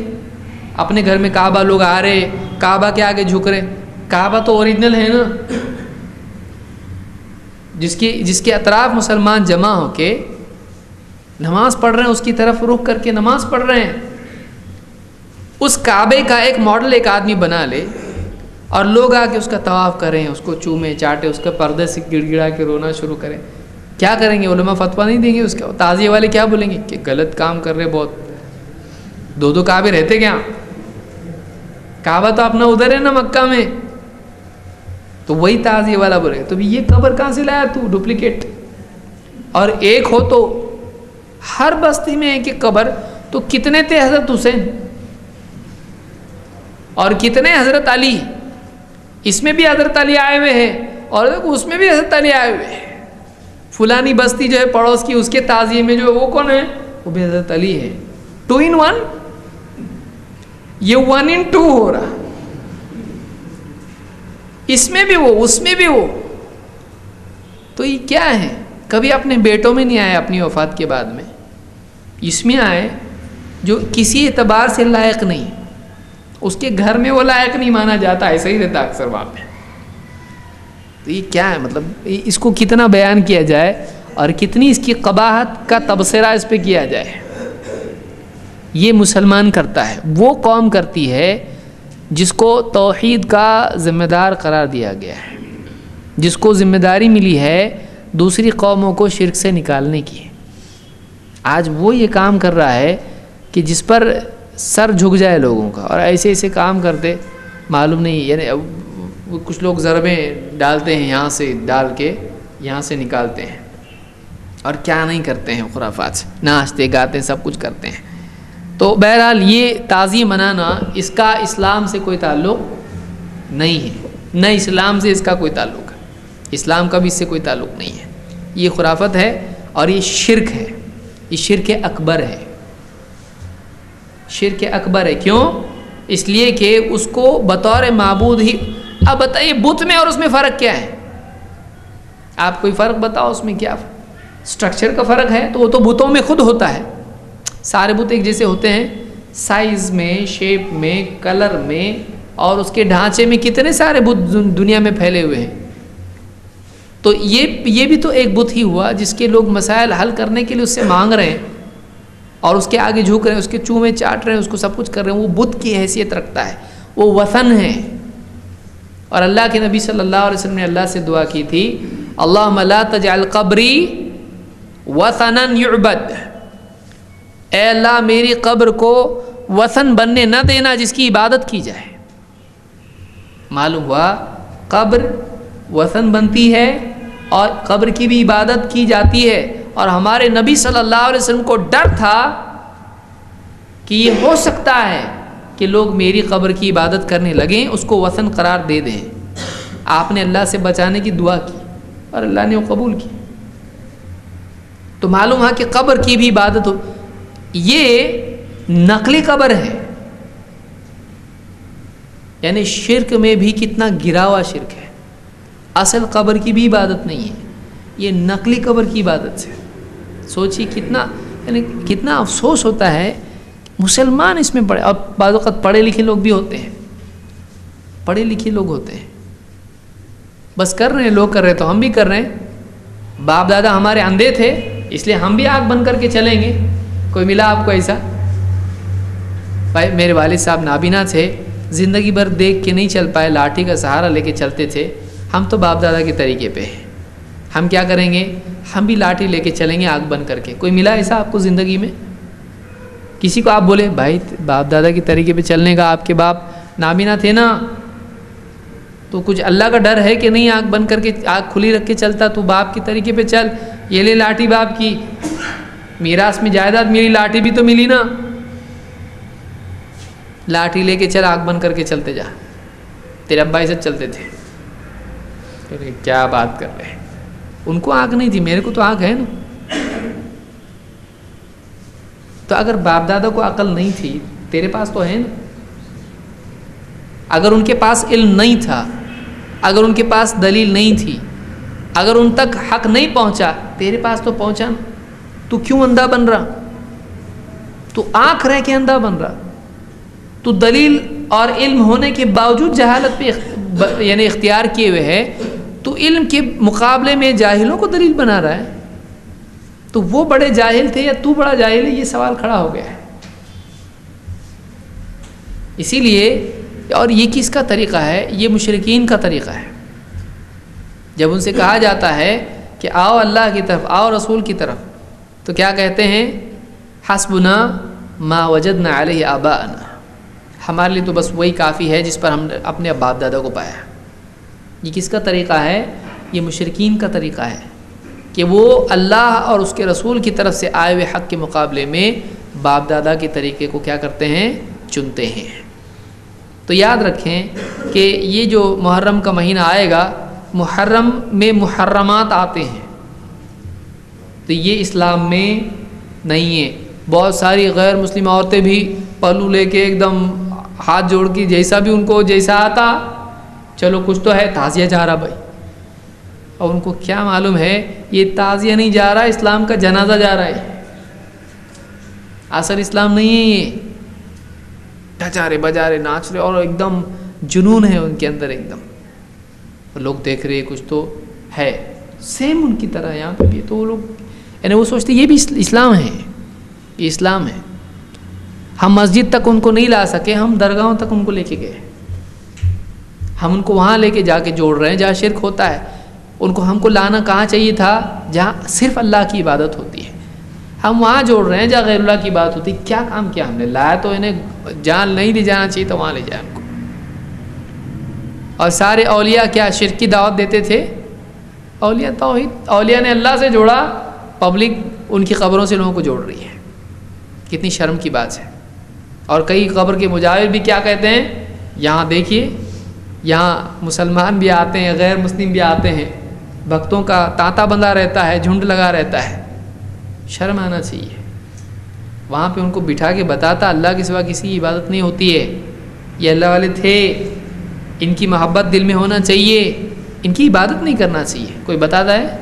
اپنے گھر میں کعبہ لوگ آ رہے، کعبہ کے آگے جھک رہے. کعبہ تو اوریجنل ہے نا، جس کے اطراف مسلمان جمع ہو کے نماز پڑھ رہے ہیں، اس کی طرف رخ کر کے نماز پڑھ رہے ہیں. اس کعبے کا ایک ماڈل ایک آدمی بنا لے اور لوگ آ کے اس کا طواف کریں، اس کو چومیں چاٹے، اس کے پردے سے گڑ گڑا کے رونا شروع کریں. کیا کریں گے؟ علماء فتویٰ نہیں دیں گے اس کا. تعزیہ والے کیا بولیں گے کہ غلط کام کر رہے بہت. دو کعبے رہتے کیا؟ کعبہ تو اپنا ادھر ہے نا مکہ میں. تو وہی تعزیہ والا بولے تو یہ قبر کہاں سے لایا تو ڈپلیکیٹ؟ اور ایک ہو تو ہر بستی میں ایک ایک قبر. تو کتنے تھے حضرت حسین اور کتنے حضرت علی؟ اس میں بھی حضرت علی آئے ہوئے ہیں اور اس میں بھی حضرت علی آئے ہوئے ہیں. فلانی بستی جو ہے پڑوس کی، اس کے تعزیے میں جو ہے وہ کون ہے؟ وہ بھی حضرت علی ہے. 2 in 1، یہ 1 in 2 ہو رہا. اس میں بھی وہ، اس میں بھی وہ. تو یہ کیا ہے؟ کبھی اپنے بیٹوں میں نہیں آئے اپنی وفات کے بعد میں. اس میں آئے جو کسی اعتبار سے لائق نہیں، اس کے گھر میں وہ لائق نہیں مانا جاتا، ایسا ہی رہتا اکثر وہاں پہ. تو یہ کیا ہے؟ مطلب اس کو کتنا بیان کیا جائے اور کتنی اس کی قباحت کا تبصرہ اس پہ کیا جائے. یہ مسلمان کرتا ہے، وہ قوم کرتی ہے جس کو توحید کا ذمہ دار قرار دیا گیا ہے، جس کو ذمہ داری ملی ہے دوسری قوموں کو شرک سے نکالنے کی. آج وہ یہ کام کر رہا ہے کہ جس پر سر جھک جائے لوگوں کا، اور ایسے ایسے کام کرتے معلوم نہیں. یعنی کچھ لوگ ضربیں ڈالتے ہیں، یہاں سے ڈال کے یہاں سے نکالتے ہیں، اور کیا نہیں کرتے ہیں خرافات سے، ناچتے گاتے سب کچھ کرتے ہیں. تو بہرحال یہ تعزیہ منانا اس کا اسلام سے کوئی تعلق نہیں ہے، نہ اسلام سے اس کا کوئی تعلق ہے. اسلام کا بھی اس سے کوئی تعلق نہیں ہے. یہ خرافت ہے اور یہ شرک ہے. یہ شرک اکبر ہے. شرک اکبر ہے. کیوں؟ اس لیے کہ اس کو بطور معبود ہی. اب بتائیے بت میں اور اس میں فرق کیا ہے؟ آپ کوئی فرق بتاؤ اس میں کیا سٹرکچر کا فرق ہے؟ تو وہ تو بتوں میں خود ہوتا ہے. سارے بت ایک جیسے ہوتے ہیں، سائز میں، شیپ میں، کلر میں، اور اس کے ڈھانچے میں. کتنے سارے بت دنیا میں پھیلے ہوئے ہیں. تو یہ بھی تو ایک بت ہی ہوا جس کے لوگ مسائل حل کرنے کے لیے اس سے مانگ رہے ہیں اور اس کے آگے جھک رہے ہیں، اس کے چومے چاٹ رہے ہیں، اس کو سب کچھ کر رہے ہیں. وہ بت کی حیثیت رکھتا ہے، وہ وثن ہے. اور اللہ کے نبی صلی اللہ علیہ وسلم نے اللہ سے دعا کی تھی، اللہم لا تجعل قبری وثنا یعبد. اے اللہ میری قبر کو وثن بننے نہ دینا جس کی عبادت کی جائے. معلوم ہوا قبر وثن بنتی ہے اور قبر کی بھی عبادت کی جاتی ہے. اور ہمارے نبی صلی اللہ علیہ وسلم کو ڈر تھا کہ یہ ہو سکتا ہے کہ لوگ میری قبر کی عبادت کرنے لگیں، اس کو وثن قرار دے دیں. آپ نے اللہ سے بچانے کی دعا کی اور اللہ نے وہ قبول کی. تو معلوم ہے کہ قبر کی بھی عبادت ہو. یہ نقلی قبر ہے، یعنی شرک میں بھی کتنا گرا ہوا شرک ہے. اصل قبر کی بھی عبادت نہیں ہے، یہ نقلی قبر کی عبادت سے. سوچیے کتنا افسوس ہوتا ہے. مسلمان اس میں پڑھے، اور بعض اوقات پڑھے لکھے لوگ بھی ہوتے ہیں، پڑھے لکھے لوگ ہوتے ہیں بس کر رہے ہیں لوگ، کر رہے تو ہم بھی کر رہے ہیں. باپ دادا ہمارے اندھے تھے اس لیے ہم بھی آنکھ بند کر کے چلیں گے. کوئی ملا آپ کو ایسا؟ بھائی میرے والد صاحب نابینا تھے، زندگی بھر دیکھ کے نہیں چل پائے، لاٹھی کا سہارا لے کے چلتے تھے. ہم تو باپ دادا کے طریقے پہ ہیں، ہم کیا کریں گے؟ ہم بھی لاٹھی لے کے چلیں گے آنکھ بند کر کے. کوئی ملا ایسا آپ کو زندگی میں؟ کسی کو آپ بولے بھائی باپ دادا کے طریقے پہ چلنے کا، آپ کے باپ نابینا تھے نا، تو کچھ اللہ کا ڈر ہے کہ نہیں؟ آنکھ بند کر کے آنکھ کھلی رکھ کے چلتا، تو باپ کے طریقے پہ چل. یہ لے لاٹھی باپ کی، میراث میں جائیداد میری، لاٹھی بھی تو ملی نا، لاٹھی لے کے چل، آنکھ بند کر کے چلتے جا. تیرے ابا ایسے چلتے تھے. کیا بات کر رہے ہیں؟ ان کو آنکھ نہیں تھی، میرے کو تو آنکھ ہے نا. تو اگر باپ دادا کو عقل نہیں تھی، تیرے پاس تو ہے نا. اگر ان کے پاس علم نہیں تھا، اگر ان کے پاس دلیل نہیں تھی، اگر ان تک حق نہیں پہنچا، تیرے پاس تو پہنچا نا. تو کیوں اندھا بن رہا؟ تو آنکھ رہ کے اندھا بن رہا. تو دلیل اور علم ہونے کے باوجود جہالت پہ یعنی اختیار کیے ہوئے ہے، تو علم کے مقابلے میں جاہلوں کو دلیل بنا رہا ہے. تو وہ بڑے جاہل تھے یا تو بڑا جاہل ہے؟ یہ سوال کھڑا ہو گیا ہے. اسی لیے، اور یہ کس کا طریقہ ہے؟ یہ مشرکین کا طریقہ ہے. جب ان سے کہا جاتا ہے کہ آؤ اللہ کی طرف، آؤ رسول کی طرف، تو کیا کہتے ہیں؟ حسبنا ما وجدنا علیہ آباءنا، ہمارے لیے تو بس وہی کافی ہے جس پر ہم نے اپنے باپ دادا کو پایا. یہ کس کا طریقہ ہے؟ یہ مشرکین کا طریقہ ہے کہ وہ اللہ اور اس کے رسول کی طرف سے آئے ہوئے حق کے مقابلے میں باپ دادا کے طریقے کو کیا کرتے ہیں؟ چنتے ہیں. تو یاد رکھیں کہ یہ جو محرم کا مہینہ آئے گا، محرم میں محرمات آتے ہیں، تو یہ اسلام میں نہیں ہے. بہت ساری غیر مسلم عورتیں بھی پہلو لے کے ایک دم ہاتھ جوڑ کے جیسا بھی ان کو جیسا آتا، چلو کچھ تو ہے، تعزیہ جا رہا بھائی. اور ان کو کیا معلوم ہے یہ تعزیہ نہیں جا رہا، اسلام کا جنازہ جا رہا ہے. اصل اسلام نہیں ہے یہ. ڈھچا رہے، بجا رہے، ناچ رہے، اور ایک دم جنون ہے ان کے اندر ایک دم. لوگ دیکھ رہے کچھ تو ہے سیم ان کی طرح یہاں پہ بھی. تو وہ لوگ یعنی وہ سوچتے یہ بھی اسلام ہے، یہ اسلام ہے. ہم مسجد تک ان کو نہیں لا سکے، ہم درگاہوں تک ان کو لے کے گئے. ہم ان کو وہاں لے کے جا کے جوڑ رہے ہیں جہاں شرک ہوتا ہے. ان کو ہم کو لانا کہاں چاہیے تھا؟ جہاں صرف اللہ کی عبادت ہوتی ہے. ہم وہاں جوڑ رہے ہیں جہاں غیر اللہ کی بات ہوتی ہے. کیا کام کیا ہم نے؟ لایا تو انہیں جان نہیں لے جانا چاہیے تو وہاں لے جائیں ان کو. اور سارے اولیاء کیا شرک کی دعوت دیتے تھے؟ اولیاء توحید، اولیاء نے اللہ سے جوڑا، پبلک ان کی قبروں سے لوگوں کو جوڑ رہی ہے. کتنی شرم کی بات ہے. اور کئی قبر کے مجاور بھی کیا کہتے ہیں؟ یہاں دیکھیے، یہاں مسلمان بھی آتے ہیں، غیر مسلم بھی آتے ہیں، بھکتوں کا تانتا بندھا رہتا ہے، جھنڈ لگا رہتا ہے. شرم آنا چاہیے. وہاں پہ ان کو بٹھا کے بتاتا اللہ کے سوا کسی کی عبادت نہیں ہوتی ہے. یہ اللہ والے تھے، ان کی محبت دل میں ہونا چاہیے، ان کی عبادت نہیں کرنا چاہیے. کوئی بتاتا ہے؟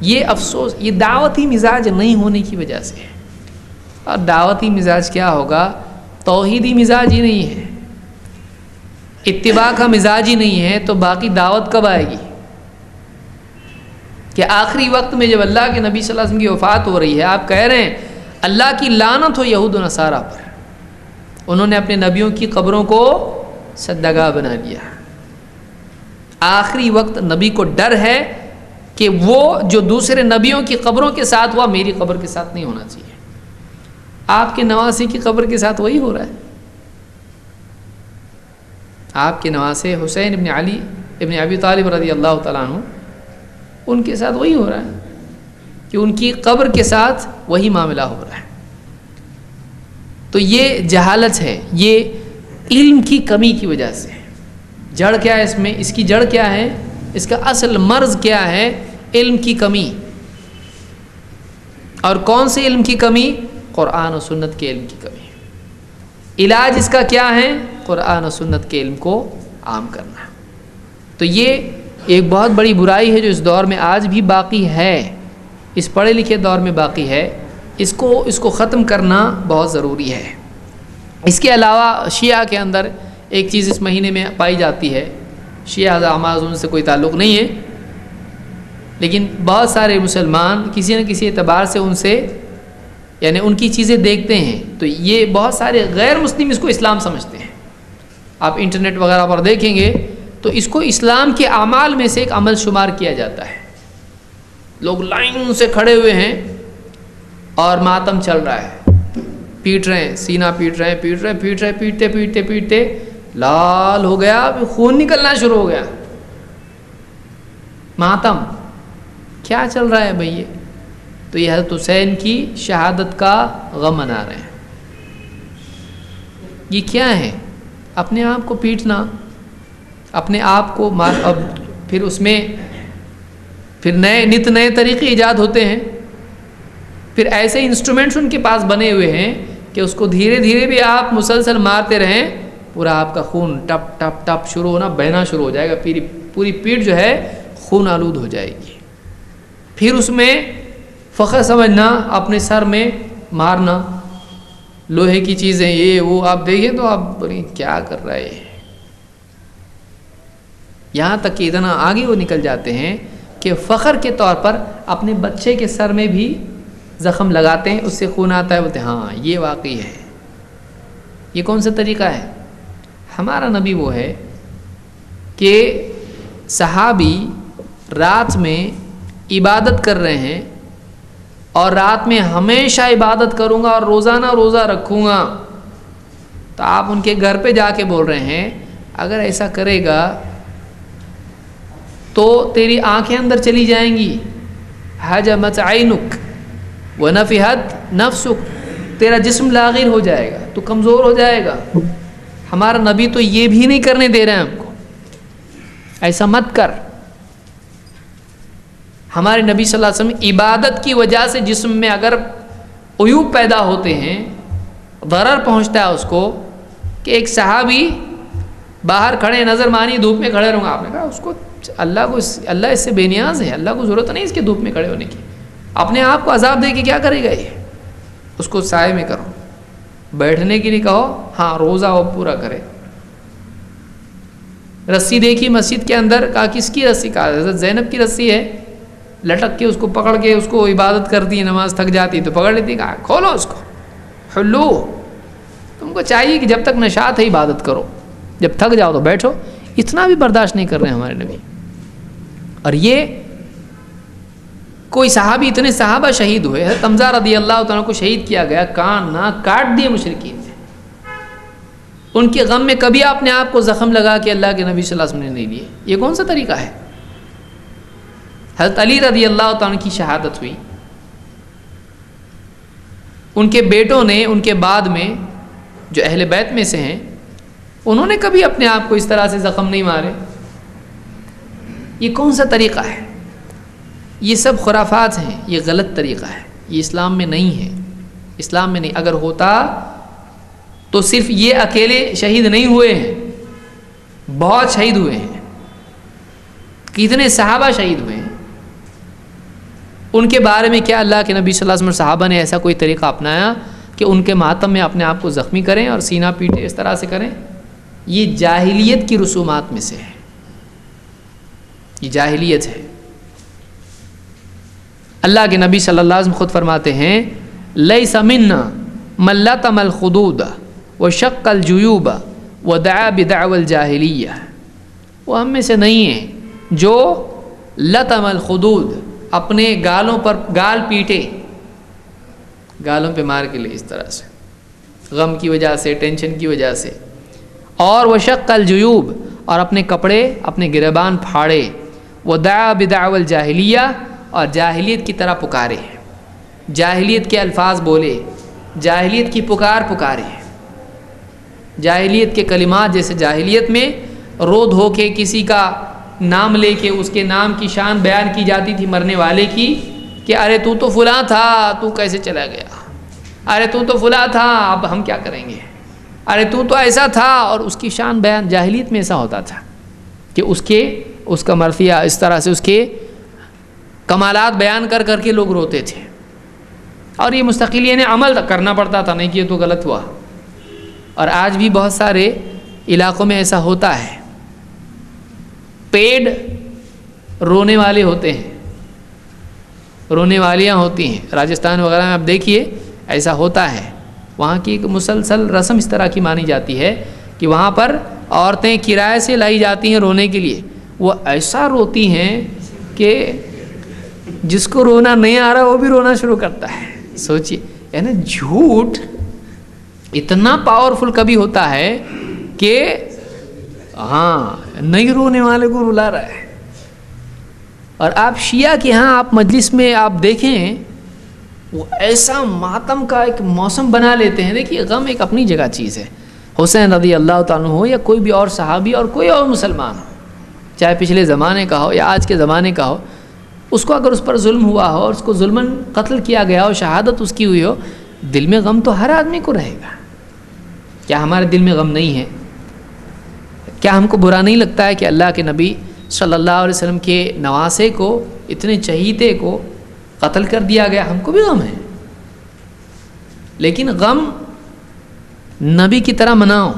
یہ افسوس، یہ دعوتی مزاج نہیں ہونے کی وجہ سے ہے. اور دعوتی مزاج کیا ہوگا؟ توحیدی مزاج ہی نہیں ہے، اتباع کا مزاج ہی نہیں ہے، تو باقی دعوت کب آئے گی؟ کہ آخری وقت میں جب اللہ کے نبی صلی اللہ علیہ وسلم کی وفات ہو رہی ہے، آپ کہہ رہے ہیں اللہ کی لعنت ہو یہود و نصارہ پر، انہوں نے اپنے نبیوں کی قبروں کو سجدگاہ بنا لیا. آخری وقت نبی کو ڈر ہے کہ وہ جو دوسرے نبیوں کی قبروں کے ساتھ ہوا میری قبر کے ساتھ نہیں ہونا چاہیے. آپ کے نواسے کی قبر کے ساتھ وہی ہو رہا ہے. آپ کے نواسے حسین ابن علی ابن ابی طالب رضی اللہ تعالیٰ عنہ، ان کے ساتھ وہی ہو رہا ہے کہ ان کی قبر کے ساتھ وہی معاملہ ہو رہا ہے. تو یہ جہالت ہے، یہ علم کی کمی کی وجہ سے. جڑ کیا ہے اس میں؟ اس کی جڑ کیا ہے؟ اس کا اصل مرض کیا ہے؟ علم کی کمی. اور کون سے علم کی کمی؟ قرآن و سنت کے علم کی کمی. علاج اس کا کیا ہے؟ قرآن و سنت کے علم کو عام کرنا. تو یہ ایک بہت بڑی برائی ہے جو اس دور میں آج بھی باقی ہے، اس پڑھے لکھے دور میں باقی ہے. اس کو ختم کرنا بہت ضروری ہے. اس کے علاوہ شیعہ کے اندر ایک چیز اس مہینے میں پائی جاتی ہے شیعہ اعمال ان سے کوئی تعلق نہیں ہے، لیکن بہت سارے مسلمان کسی نہ کسی اعتبار سے ان سے یعنی ان کی چیزیں دیکھتے ہیں، تو یہ بہت سارے غیر مسلم اس کو اسلام سمجھتے ہیں۔ آپ انٹرنیٹ وغیرہ پر دیکھیں گے تو اس کو اسلام کے اعمال میں سے ایک عمل شمار کیا جاتا ہے۔ لوگ لائن سے کھڑے ہوئے ہیں اور ماتم چل رہا ہے، پیٹ رہے ہیں، سینہ پیٹ رہے ہیں، پیٹتے پیٹتے پیٹتے لال ہو گیا، خون نکلنا شروع ہو گیا۔ ماتم کیا چل رہا ہے بھئی؟ تو یہ حضرت حسین کی شہادت کا غم منا رہے ہیں۔ یہ کیا ہے؟ اپنے آپ کو پیٹنا، اپنے آپ کو اب پھر اس میں پھر نئے طریقے ایجاد ہوتے ہیں، پھر ایسے انسٹرومنٹس ان کے پاس بنے ہوئے ہیں کہ اس کو دھیرے دھیرے بھی آپ مسلسل مارتے رہیں، پورا آپ کا خون ٹپ ٹپ ٹپ شروع ہونا، بہنا شروع ہو جائے گا، پوری پیٹھ جو ہے خون آلود ہو جائے گی۔ پھر اس میں فخر سمجھنا، اپنے سر میں مارنا، لوہے کی چیزیں یہ وہ، آپ دیکھیں تو آپ بولیں کیا کر رہا ہے۔ یہاں تک کہ اتنا آگے وہ نکل جاتے ہیں کہ فخر کے طور پر اپنے بچے کے سر میں بھی زخم لگاتے ہیں، اس سے خون آتا ہے، بولتے ہیں ہاں یہ واقعی ہے۔ یہ کون سا طریقہ ہے؟ ہمارا نبی وہ ہے کہ صحابی رات میں عبادت کر رہے ہیں اور رات میں ہمیشہ عبادت کروں گا اور روزانہ روزہ رکھوں گا، تو آپ ان کے گھر پہ جا کے بول رہے ہیں اگر ایسا کرے گا تو تیری آنکھیں اندر چلی جائیں گی، حجمت عینک ونفحت نفسک، تیرا جسم لاغر ہو جائے گا، تو کمزور ہو جائے گا۔ ہمارا نبی تو یہ بھی نہیں کرنے دے رہے ہیں ہم کو، ایسا مت کر۔ ہمارے نبی صلی اللہ علیہ وسلم عبادت کی وجہ سے جسم میں اگر عیوب پیدا ہوتے ہیں، ضرر پہنچتا ہے اس کو، کہ ایک صحابی باہر کھڑے نظر مانی دھوپ میں کھڑے رہوں گا، آپ نے کہا اس کو اللہ اس سے بے نیاز ہے، اللہ کو ضرورت نہیں اس کے دھوپ میں کھڑے ہونے کی، اپنے آپ کو عذاب دے کے کیا کرے گا یہ، اس کو سائے میں کرو، بیٹھنے کے لیے کہو، ہاں روزہ وہ پورا کرے۔ رسی دیکھی مسجد کے اندر، کہا کس کی رسی؟ کہا حضرت زینب کی رسی ہے، لٹک کے اس کو پکڑ کے اس کو عبادت کرتی ہے، نماز تھک جاتی تو پکڑ لیتی، کہا کھولو اس کو، حلو، تم کو چاہیے کہ جب تک نشاط ہے عبادت کرو، جب تھک جاؤ تو بیٹھو۔ اتنا بھی برداشت نہیں کر رہے ہیں ہمارے نبی۔ اور یہ کوئی صحابی، اتنے صحابہ شہید ہوئے، حضرت حمزہ رضی اللہ تعالیٰ کو شہید کیا گیا، کان ناک کاٹ دیے مشرکین نے، ان کے غم میں کبھی اپنے آپ کو زخم لگا کے اللہ کے نبی صلی اللہ علیہ وسلم نے نہیں لیے۔ یہ کون سا طریقہ ہے؟ حضرت علی رضی اللہ تعالیٰ کی شہادت ہوئی، ان کے بیٹوں نے ان کے بعد میں جو اہل بیت میں سے ہیں، انہوں نے کبھی اپنے آپ کو اس طرح سے زخم نہیں مارے۔ یہ کون سا طریقہ ہے؟ یہ سب خرافات ہیں، یہ غلط طریقہ ہے، یہ اسلام میں نہیں ہے، اسلام میں نہیں۔ اگر ہوتا تو صرف یہ اکیلے شہید نہیں ہوئے ہیں، بہت شہید ہوئے ہیں، کتنے صحابہ شہید ہوئے ہیں۔ ان کے بارے میں کیا اللہ کے نبی صلی اللہ علیہ وسلم صحابہ نے ایسا کوئی طریقہ اپنایا کہ ان کے ماتم میں اپنے آپ کو زخمی کریں اور سینہ پیٹے اس طرح سے کریں؟ یہ جاہلیت کی رسومات میں سے ہے، یہ جاہلیت ہے۔ اللہ کے نبی صلی اللہ علیہ وسلم خود فرماتے ہیں لیس منا من لطم الخدود وشق الجیوب ودعا بدعوى الجاہلیہ، وہ ہم میں سے نہیں ہے جو لطم الخدود، اپنے گالوں پر گال پیٹے، گالوں پہ مار کے لے اس طرح سے، غم کی وجہ سے، ٹینشن کی وجہ سے، اور وشق الجیوب، اور اپنے کپڑے اپنے گریبان پھاڑے، ودعا بدعوى الجاہلیہ، اور جاہلیت کی طرح پکارے، جاہلیت کے الفاظ بولے، جاہلیت کی پکارے، جاہلیت کے کلمات، جیسے جاہلیت میں رو دھو کے کسی کا نام لے کے اس کے نام کی شان بیان کی جاتی تھی مرنے والے کی، کہ ارے تو فلاں تھا، تو کیسے چلا گیا، ارے تو فلاں تھا، اب ہم کیا کریں گے، ارے تو ایسا تھا، اور اس کی شان بیان۔ جاہلیت میں ایسا ہوتا تھا کہ اس کا مرثیہ اس طرح سے اس کے کمالات بیان کر کے لوگ روتے تھے، اور یہ مستقل یعنی عمل کرنا پڑتا تھا، نہیں کہ تو غلط ہوا۔ اور آج بھی بہت سارے علاقوں میں ایسا ہوتا ہے، پیڈ رونے والے ہوتے ہیں، رونے والیاں ہوتی ہیں، راجستھان وغیرہ میں آپ دیکھیے ایسا ہوتا ہے، وہاں کی ایک مسلسل رسم اس طرح کی مانی جاتی ہے کہ وہاں پر عورتیں کرائے سے لائی جاتی ہیں رونے کے لیے، وہ ایسا روتی ہیں کہ جس کو رونا نہیں آ رہا وہ بھی رونا شروع کرتا ہے. سوچیے یعنی جھوٹ اتنا پاورفل کبھی ہوتا ہے کہ ہاں نہیں رونے والے کو رلا رہا ہے. اور آپ شیعہ کے ہاں آپ مجلس میں آپ دیکھیں وہ ایسا ماتم کا ایک موسم بنا لیتے ہیں. دیکھیے غم ایک اپنی جگہ چیز ہے، حسین رضی اللہ تعالیٰ ہو یا کوئی بھی اور صحابی اور کوئی اور مسلمان ہو، چاہے پچھلے زمانے کا ہو یا آج کے زمانے کا ہو، اس کو اگر اس پر ظلم ہوا ہو اور اس کو ظلماً قتل کیا گیا ہو، شہادت اس کی ہوئی ہو، دل میں غم تو ہر آدمی کو رہے گا. کیا ہمارے دل میں غم نہیں ہے؟ کیا ہم کو برا نہیں لگتا ہے کہ اللہ کے نبی صلی اللہ علیہ وسلم کے نواسے کو، اتنے چہیتے کو قتل کر دیا گیا؟ ہم کو بھی غم ہے، لیکن غم نبی کی طرح مناؤ.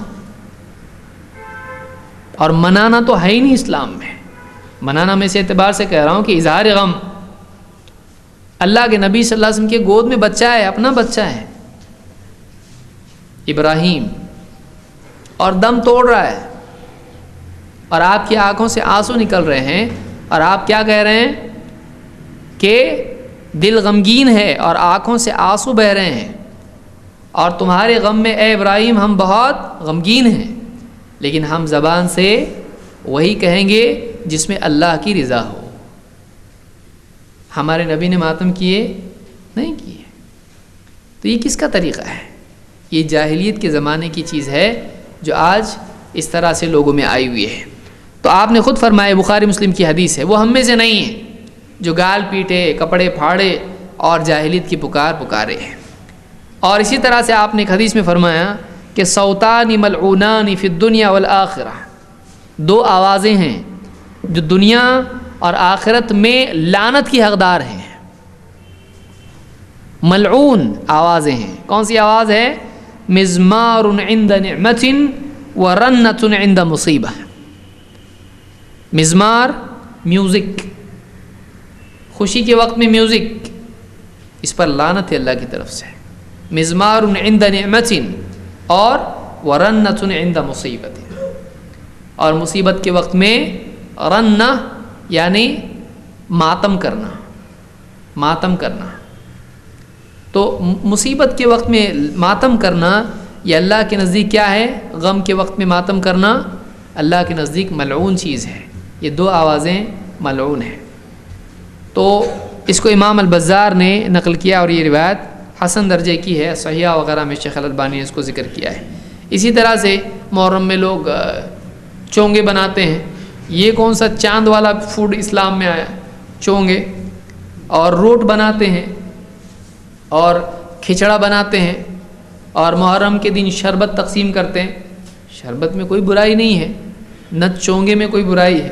اور منانا تو ہے ہی نہیں اسلام میں. منانا میں سے اعتبار سے کہہ رہا ہوں کہ اظہار غم. اللہ کے نبی صلی اللہ علیہ وسلم کے گود میں بچہ ہے، اپنا بچہ ہے ابراہیم، اور دم توڑ رہا ہے اور آپ کی آنکھوں سے آنسو نکل رہے ہیں اور آپ کیا کہہ رہے ہیں کہ دل غمگین ہے اور آنکھوں سے آنسو بہہ رہے ہیں اور تمہارے غم میں اے ابراہیم ہم بہت غمگین ہیں، لیکن ہم زبان سے وہی کہیں گے جس میں اللہ کی رضا ہو. ہمارے نبی نے ماتم کیے نہیں کیے. تو یہ کس کا طریقہ ہے؟ یہ جاہلیت کے زمانے کی چیز ہے جو آج اس طرح سے لوگوں میں آئی ہوئی ہے. تو آپ نے خود فرمایا، بخاری مسلم کی حدیث ہے، وہ ہم میں سے نہیں ہیں جو گال پیٹے، کپڑے پھاڑے اور جاہلیت کی پکارے ہیں. اور اسی طرح سے آپ نے ایک حدیث میں فرمایا کہ صوتان ملعونان فی الدنیا والآخرہ، دو آوازیں ہیں جو دنیا اور آخرت میں لعنت کی حقدار ہیں. ملعون آوازیں ہیں. کون سی آواز ہے؟ مزمار عند نعمت ورنت عند مصیبہ. مزمار میوزک، خوشی کے وقت میں میوزک، اس پر لعنت ہے اللہ کی طرف سے. مزمار عند نعمت اور ورنت عند مصیبت، اور مصیبت کے وقت میں رنہ یعنی ماتم کرنا، ماتم کرنا. تو مصیبت کے وقت میں ماتم کرنا یہ اللہ کے نزدیک کیا ہے؟ غم کے وقت میں ماتم کرنا اللہ کے نزدیک ملعون چیز ہے. یہ دو آوازیں ملعون ہیں. تو اس کو امام البزار نے نقل کیا اور یہ روایت حسن درجے کی ہے، صحیحہ وغیرہ میں شیخ الالبانی نے اس کو ذکر کیا ہے. اسی طرح سے محرم میں لوگ چونگے بناتے ہیں. یہ کون سا چاند والا فوڈ اسلام میں آیا؟ چونگے. اور روٹ بناتے ہیں اور کھچڑا بناتے ہیں اور محرم کے دن شربت تقسیم کرتے ہیں. شربت میں کوئی برائی نہیں ہے، نہ چونگے میں کوئی برائی ہے،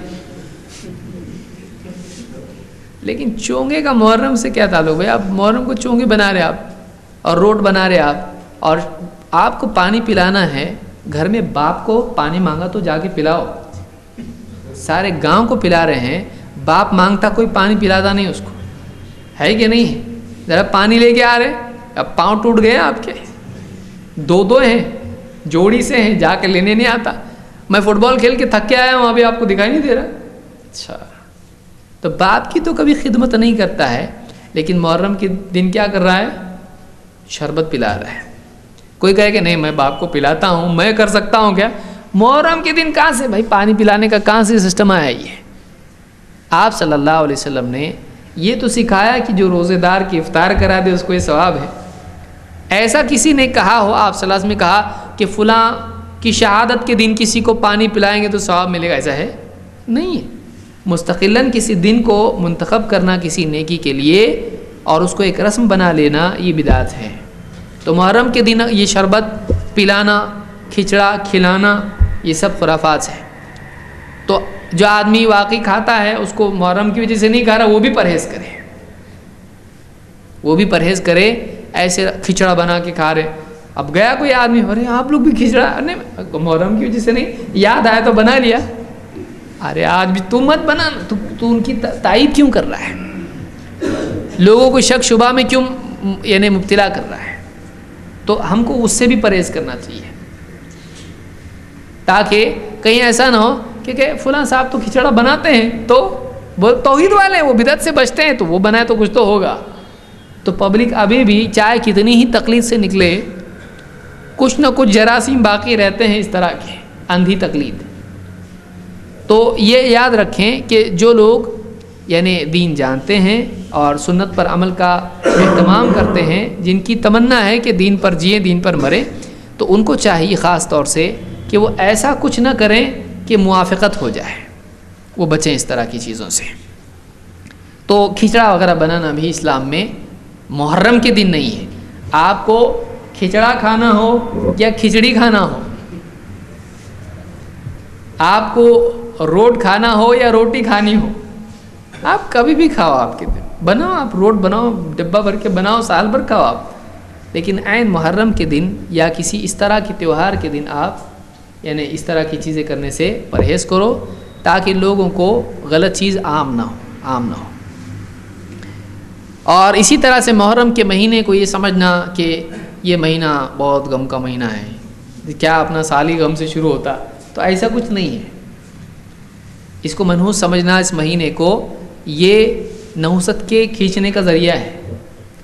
لیکن چونگے کا محرم سے کیا تعلق؟ بھائی آپ محرم کو چونگے بنا رہے آپ اور روٹ بنا رہے آپ، اور آپ کو پانی پلانا ہے. گھر میں باپ کو پانی مانگا تو جا کے پلاؤ. سارے گاؤں کو پلا رہے ہیں، باپ مانگتا کوئی پانی پلاتا نہیں اس کو، ہے کہ نہیں؟ ذرا پانی لے کے آ رہے، اب پاؤں ٹوٹ گئے آپ کے، دو ہیں، جوڑی سے ہیں، جا کے لینے نہیں آتا. میں فٹ بال کھیل کے تھک کے آیا ہوں، ابھی آپ کو دکھائی نہیں دے رہا. اچھا، تو باپ کی تو کبھی خدمت نہیں کرتا ہے، لیکن محرم کے دن کیا کر رہا ہے؟ شربت پلا رہا ہے. کوئی کہے کہ نہیں میں باپ کو پلاتا ہوں، میں کر سکتا ہوں کیا؟ محرم کے دن کہاں سے بھائی پانی پلانے کا کہاں سے سسٹم آیا؟ یہ آپ صلی اللہ علیہ وسلم نے یہ تو سکھایا کہ جو روزے دار کی افطار کرا دے اس کو یہ ثواب ہے. ایسا کسی نے کہا ہو، آپ صلی اللہ علیہ وسلم نے کہا کہ فلاں کی شہادت کے دن کسی کو پانی پلائیں گے تو ثواب ملے گا؟ ایسا ہے نہیں ہے. مستقلاً کسی دن کو منتخب کرنا کسی نیکی کے لیے اور اس کو ایک رسم بنا لینا یہ بدعت ہے. تو محرم کے دن یہ شربت پلانا، کھچڑا کھلانا، یہ سب خرافات ہیں. تو جو آدمی واقعی کھاتا ہے اس کو محرم کی وجہ سے نہیں کھا رہا، وہ بھی پرہیز کرے، وہ بھی پرہیز کرے. ایسے کھچڑا بنا کے کھا رہے، اب گیا کوئی آدمی، ارے آپ لوگ بھی کھچڑا، نہیں محرم کی وجہ سے نہیں، یاد آیا تو بنا لیا. ارے آج بھی تو مت بنا، تو ان کی تائید کیوں کر رہا ہے؟ لوگوں کو شک شبہ میں کیوں یعنی مبتلا کر رہا ہے؟ تو ہم کو اس سے بھی پرہیز کرنا چاہیے، تاکہ کہیں ایسا نہ ہو کہ فلاں صاحب تو کھچڑا بناتے ہیں تو وہ توحید والے ہیں، وہ بدعت سے بچتے ہیں، تو وہ بنائے تو کچھ تو ہوگا۔ تو پبلک ابھی بھی چاہے کتنی ہی تقلید سے نکلے، کچھ نہ کچھ جراثیم باقی رہتے ہیں اس طرح کے اندھی تقلید۔ تو یہ یاد رکھیں کہ جو لوگ یعنی دین جانتے ہیں اور سنت پر عمل کا اہتمام کرتے ہیں، جن کی تمنا ہے کہ دین پر جئیں، دین پر مریں، تو ان کو چاہیے خاص طور سے کہ وہ ایسا کچھ نہ کریں کہ موافقت ہو جائے، وہ بچیں اس طرح کی چیزوں سے۔ تو کھچڑا وغیرہ بنانا بھی اسلام میں محرم کے دن نہیں ہے۔ آپ کو کھچڑا کھانا ہو یا کھچڑی کھانا ہو، آپ کو روٹ کھانا ہو یا روٹی کھانی ہو، آپ کبھی بھی کھاؤ، آپ کے دن بناؤ، آپ روٹ بناؤ، ڈبہ بھر کے بناؤ، سال بھر کھاؤ آپ، لیکن عین محرم کے دن یا کسی اس طرح کے تہوار کے دن آپ یعنی اس طرح کی چیزیں کرنے سے پرہیز کرو، تاکہ لوگوں کو غلط چیز عام نہ ہو۔ اور اسی طرح سے محرم کے مہینے کو یہ سمجھنا کہ یہ مہینہ بہت غم کا مہینہ ہے، کیا اپنا سال ہی غم سے شروع ہوتا، تو ایسا کچھ نہیں ہے۔ اس کو منحوس سمجھنا، اس مہینے کو، یہ نحوست کے کھینچنے کا ذریعہ ہے،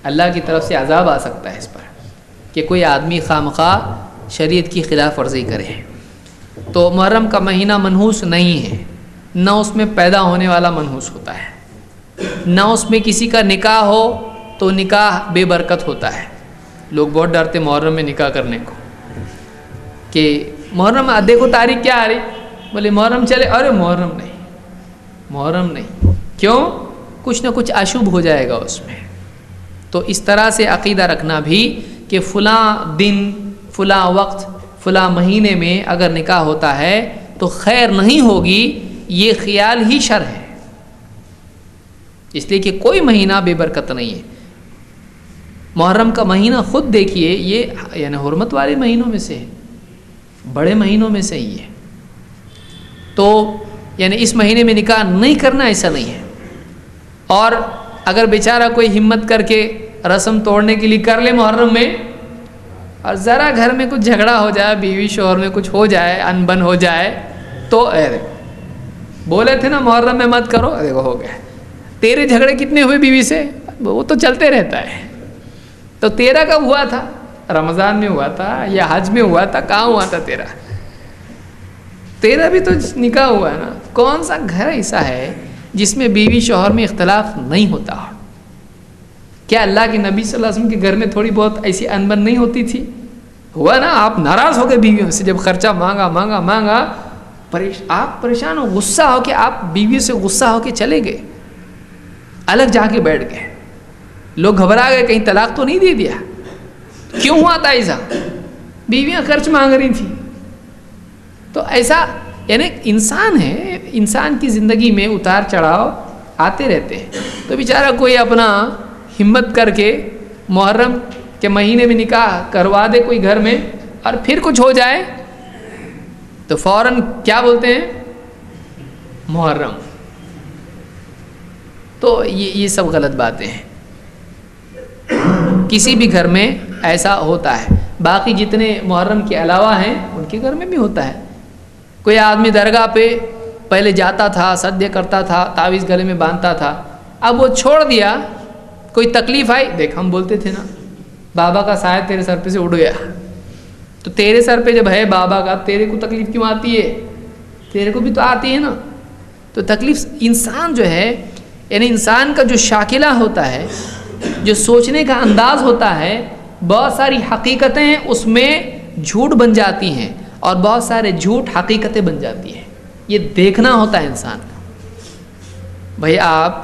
اللہ کی طرف سے عذاب آ سکتا ہے اس پر کہ کوئی آدمی خواہ شریعت کی خلاف ورزی کرے۔ تو محرم کا مہینہ منحوس نہیں ہے، نہ اس میں پیدا ہونے والا منحوس ہوتا ہے، نہ اس میں کسی کا نکاح ہو تو نکاح بے برکت ہوتا ہے۔ لوگ بہت ڈرتے محرم میں نکاح کرنے کو کہ محرم دیکھو تاریخ کیا آ رہی، بولے محرم چلے، ارے محرم نہیں، کیوں؟ کچھ نہ کچھ اشبھ ہو جائے گا اس میں۔ تو اس طرح سے عقیدہ رکھنا بھی کہ فلاں دن، فلاں وقت، فلاں مہینے میں اگر نکاح ہوتا ہے تو خیر نہیں ہوگی، یہ خیال ہی شر ہے، اس لیے کہ کوئی مہینہ بے برکت نہیں ہے۔ محرم کا مہینہ خود دیکھیے، یہ یعنی حرمت والے مہینوں میں سے ہے، بڑے مہینوں میں سے ہی ہے۔ تو یعنی اس مہینے میں نکاح نہیں کرنا ایسا نہیں ہے، اور اگر بیچارہ کوئی ہمت کر کے رسم توڑنے کے لیے کر لے محرم میں، اور ذرا گھر میں کچھ جھگڑا ہو جائے، بیوی شوہر میں کچھ ہو جائے، انبن ہو جائے، تو بولے تھے نا محرم میں مت کرو، دیکھو ہو گیا۔ تیرے جھگڑے کتنے ہوئے بیوی سے؟ وہ تو چلتے رہتا ہے۔ تو تیرا کب ہوا تھا؟ رمضان میں ہوا تھا یا حج میں ہوا تھا؟ کہاں ہوا تھا تیرا بھی تو نکاح ہوا ہے نا۔ کون سا گھر ایسا ہے جس میں بیوی شوہر میں اختلاف نہیں ہوتا؟ کیا اللہ کے نبی صلی اللہ علیہ وسلم کے گھر میں تھوڑی بہت ایسی انبن نہیں ہوتی تھی؟ ہوا نا، آپ ناراض ہو گئے بیویوں سے، جب خرچہ مانگا، آپ پریشان ہو، غصہ ہو کہ آپ بیوی سے غصہ ہو کے چلے گئے، الگ جا کے بیٹھ گئے، لوگ گھبرا گئے کہیں طلاق تو نہیں دے دیا۔ کیوں ہوا تھا ایسا؟ بیویاں خرچ مانگ رہی تھیں۔ تو ایسا یعنی انسان ہے، انسان کی زندگی میں اتار چڑھاؤ آتے رہتے ہیں۔ تو بیچارہ کوئی اپنا ہمت کر کے محرم کے مہینے میں نکاح کروا دے کوئی گھر میں، اور پھر کچھ ہو جائے تو فوراً کیا بولتے ہیں؟ محرم۔ تو یہ سب غلط باتیں ہیں، کسی بھی گھر میں ایسا ہوتا ہے۔ باقی جتنے محرم کے علاوہ ہیں ان کے گھر میں بھی ہوتا ہے۔ کوئی آدمی درگاہ پہ پہلے جاتا تھا، سجدے کرتا تھا، تعویذ گلے میں باندھتا تھا، اب وہ چھوڑ دیا، کوئی تکلیف آئی، دیکھ ہم بولتے تھے نا بابا کا سایہ تیرے سر پہ سے اڑ گیا، تو تیرے سر پہ جب ہے بابا کا، تیرے کو تکلیف کیوں آتی ہے؟ تیرے کو بھی تو آتی ہے نا۔ تو تکلیف انسان جو ہے، یعنی انسان کا جو شاکلہ ہوتا ہے، جو سوچنے کا انداز ہوتا ہے، بہت ساری حقیقتیں اس میں جھوٹ بن جاتی ہیں، اور بہت سارے جھوٹ حقیقتیں بن جاتی ہیں۔ یہ دیکھنا ہوتا ہے انسان کا۔ بھائی آپ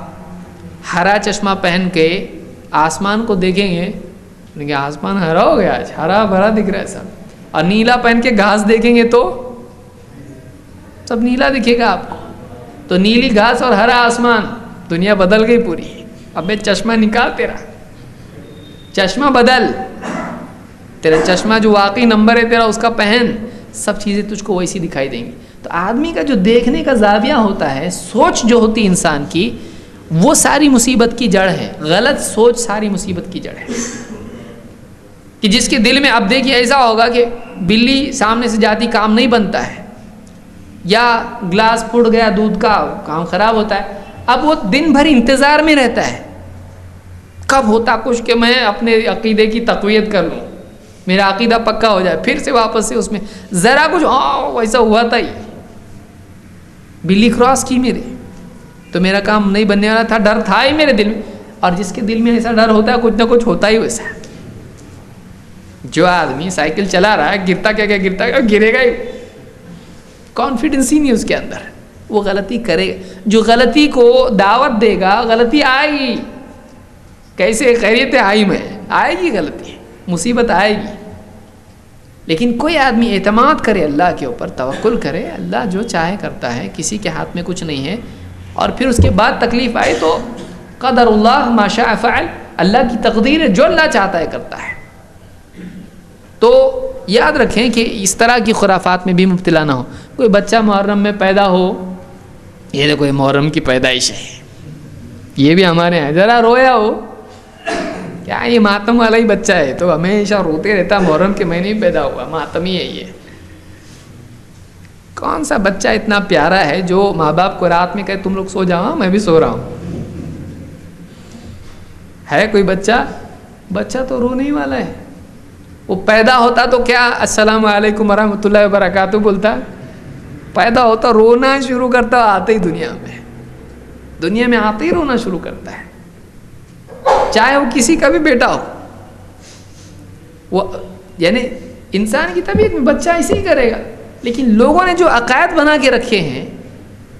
ہرا چشمہ پہن کے آسمان کو دیکھیں گے، لیکن آسمان ہرا ہو گیا، آج ہرا بھرا دکھ رہا ہے سب، اور نیلا پہن کے گھاس دیکھیں گے تو سب نیلا دکھے گا آپ کو۔ تو نیلی گھاس اور ہرا آسمان، دنیا بدل گئی پوری۔ ابے چشمہ نکال، تیرا چشمہ بدل، تیرا چشمہ جو واقعی نمبر ہے تیرا اس کا پہن، سب چیزیں تجھ کو ویسی دکھائی دیں گی۔ تو آدمی کا جو دیکھنے کا زاویہ ہوتا ہے، سوچ جو ہوتی انسان کی، وہ ساری مصیبت کی جڑ ہے. غلط سوچ ساری مصیبت کی جڑ ہے. کہ جس کے دل میں، اب دیکھیے ایسا ہوگا کہ بلی سامنے سے جاتی کام نہیں بنتا ہے، یا گلاس پھٹ گیا دودھ کا کام خراب ہوتا ہے، اب وہ دن بھر انتظار میں رہتا ہے کب ہوتا کچھ کہ میں اپنے عقیدے کی تقویت کر لوں، میرا عقیدہ پکا ہو جائے، پھر سے واپس سے اس میں ذرا کچھ ویسا ہوا تھا ہی، بلی کراس کی میرے تو میرا کام نہیں بننے والا تھا، ڈر تھا ہی میرے دل میں. اور جس کے دل میں ایسا ڈر ہوتا ہے کچھ نہ کچھ ہوتا ہی ویسا ہے. جو آدمی سائیکل چلا رہا ہے گرتا کیا گرتا ہے، گرے گا ہی، کانفیڈنس ہی نہیں اس کے اندر، وہ غلطی کرے گا. جو غلطی کو دعوت دے گا غلطی آئے گی. کیسے خیریت آئی میں آئے گی غلطی، مصیبت آئے گی. لیکن کوئی آدمی اعتماد کرے اللہ کے اوپر، توکل کرے، اللہ جو چاہے کرتا ہے، کسی کے ہاتھ میں کچھ نہیں ہے. اور پھر اس کے بعد تکلیف آئے تو قدر اللہ ما شاء فعل، اللہ کی تقدیر ہے، جو اللہ چاہتا ہے کرتا ہے. تو یاد رکھیں کہ اس طرح کی خرافات میں بھی مبتلا نہ ہو. کوئی بچہ محرم میں پیدا ہو، یہ دیکھو یہ محرم کی پیدائش ہے، یہ بھی ہمارے یہاں ذرا رویا ہو، کیا یہ ماتم والا ہی بچہ ہے تو ہمیشہ روتے رہتا، محرم کے مہینے میں پیدا ہوا، ماتم ہی ہے یہ. کون سا بچہ اتنا پیارا ہے جو ماں باپ کو رات میں کہے تم لوگ سو جاؤ میں بھی سو رہا ہوں؟ ہے کوئی بچہ تو رونے ہی والا ہے. وہ پیدا ہوتا تو کیا السلام علیکم ورحمۃ اللہ وبرکاتہ بولتا، پیدا ہوتا رونا شروع کرتا، آتے ہی دنیا میں آتے ہی رونا شروع کرتا ہے، چاہے وہ کسی کا بھی بیٹا ہو. وہ یعنی انسان کی طبیعت میں بچہ ایسے ہی کرے گا. لیکن لوگوں نے جو عقائد بنا کے رکھے ہیں،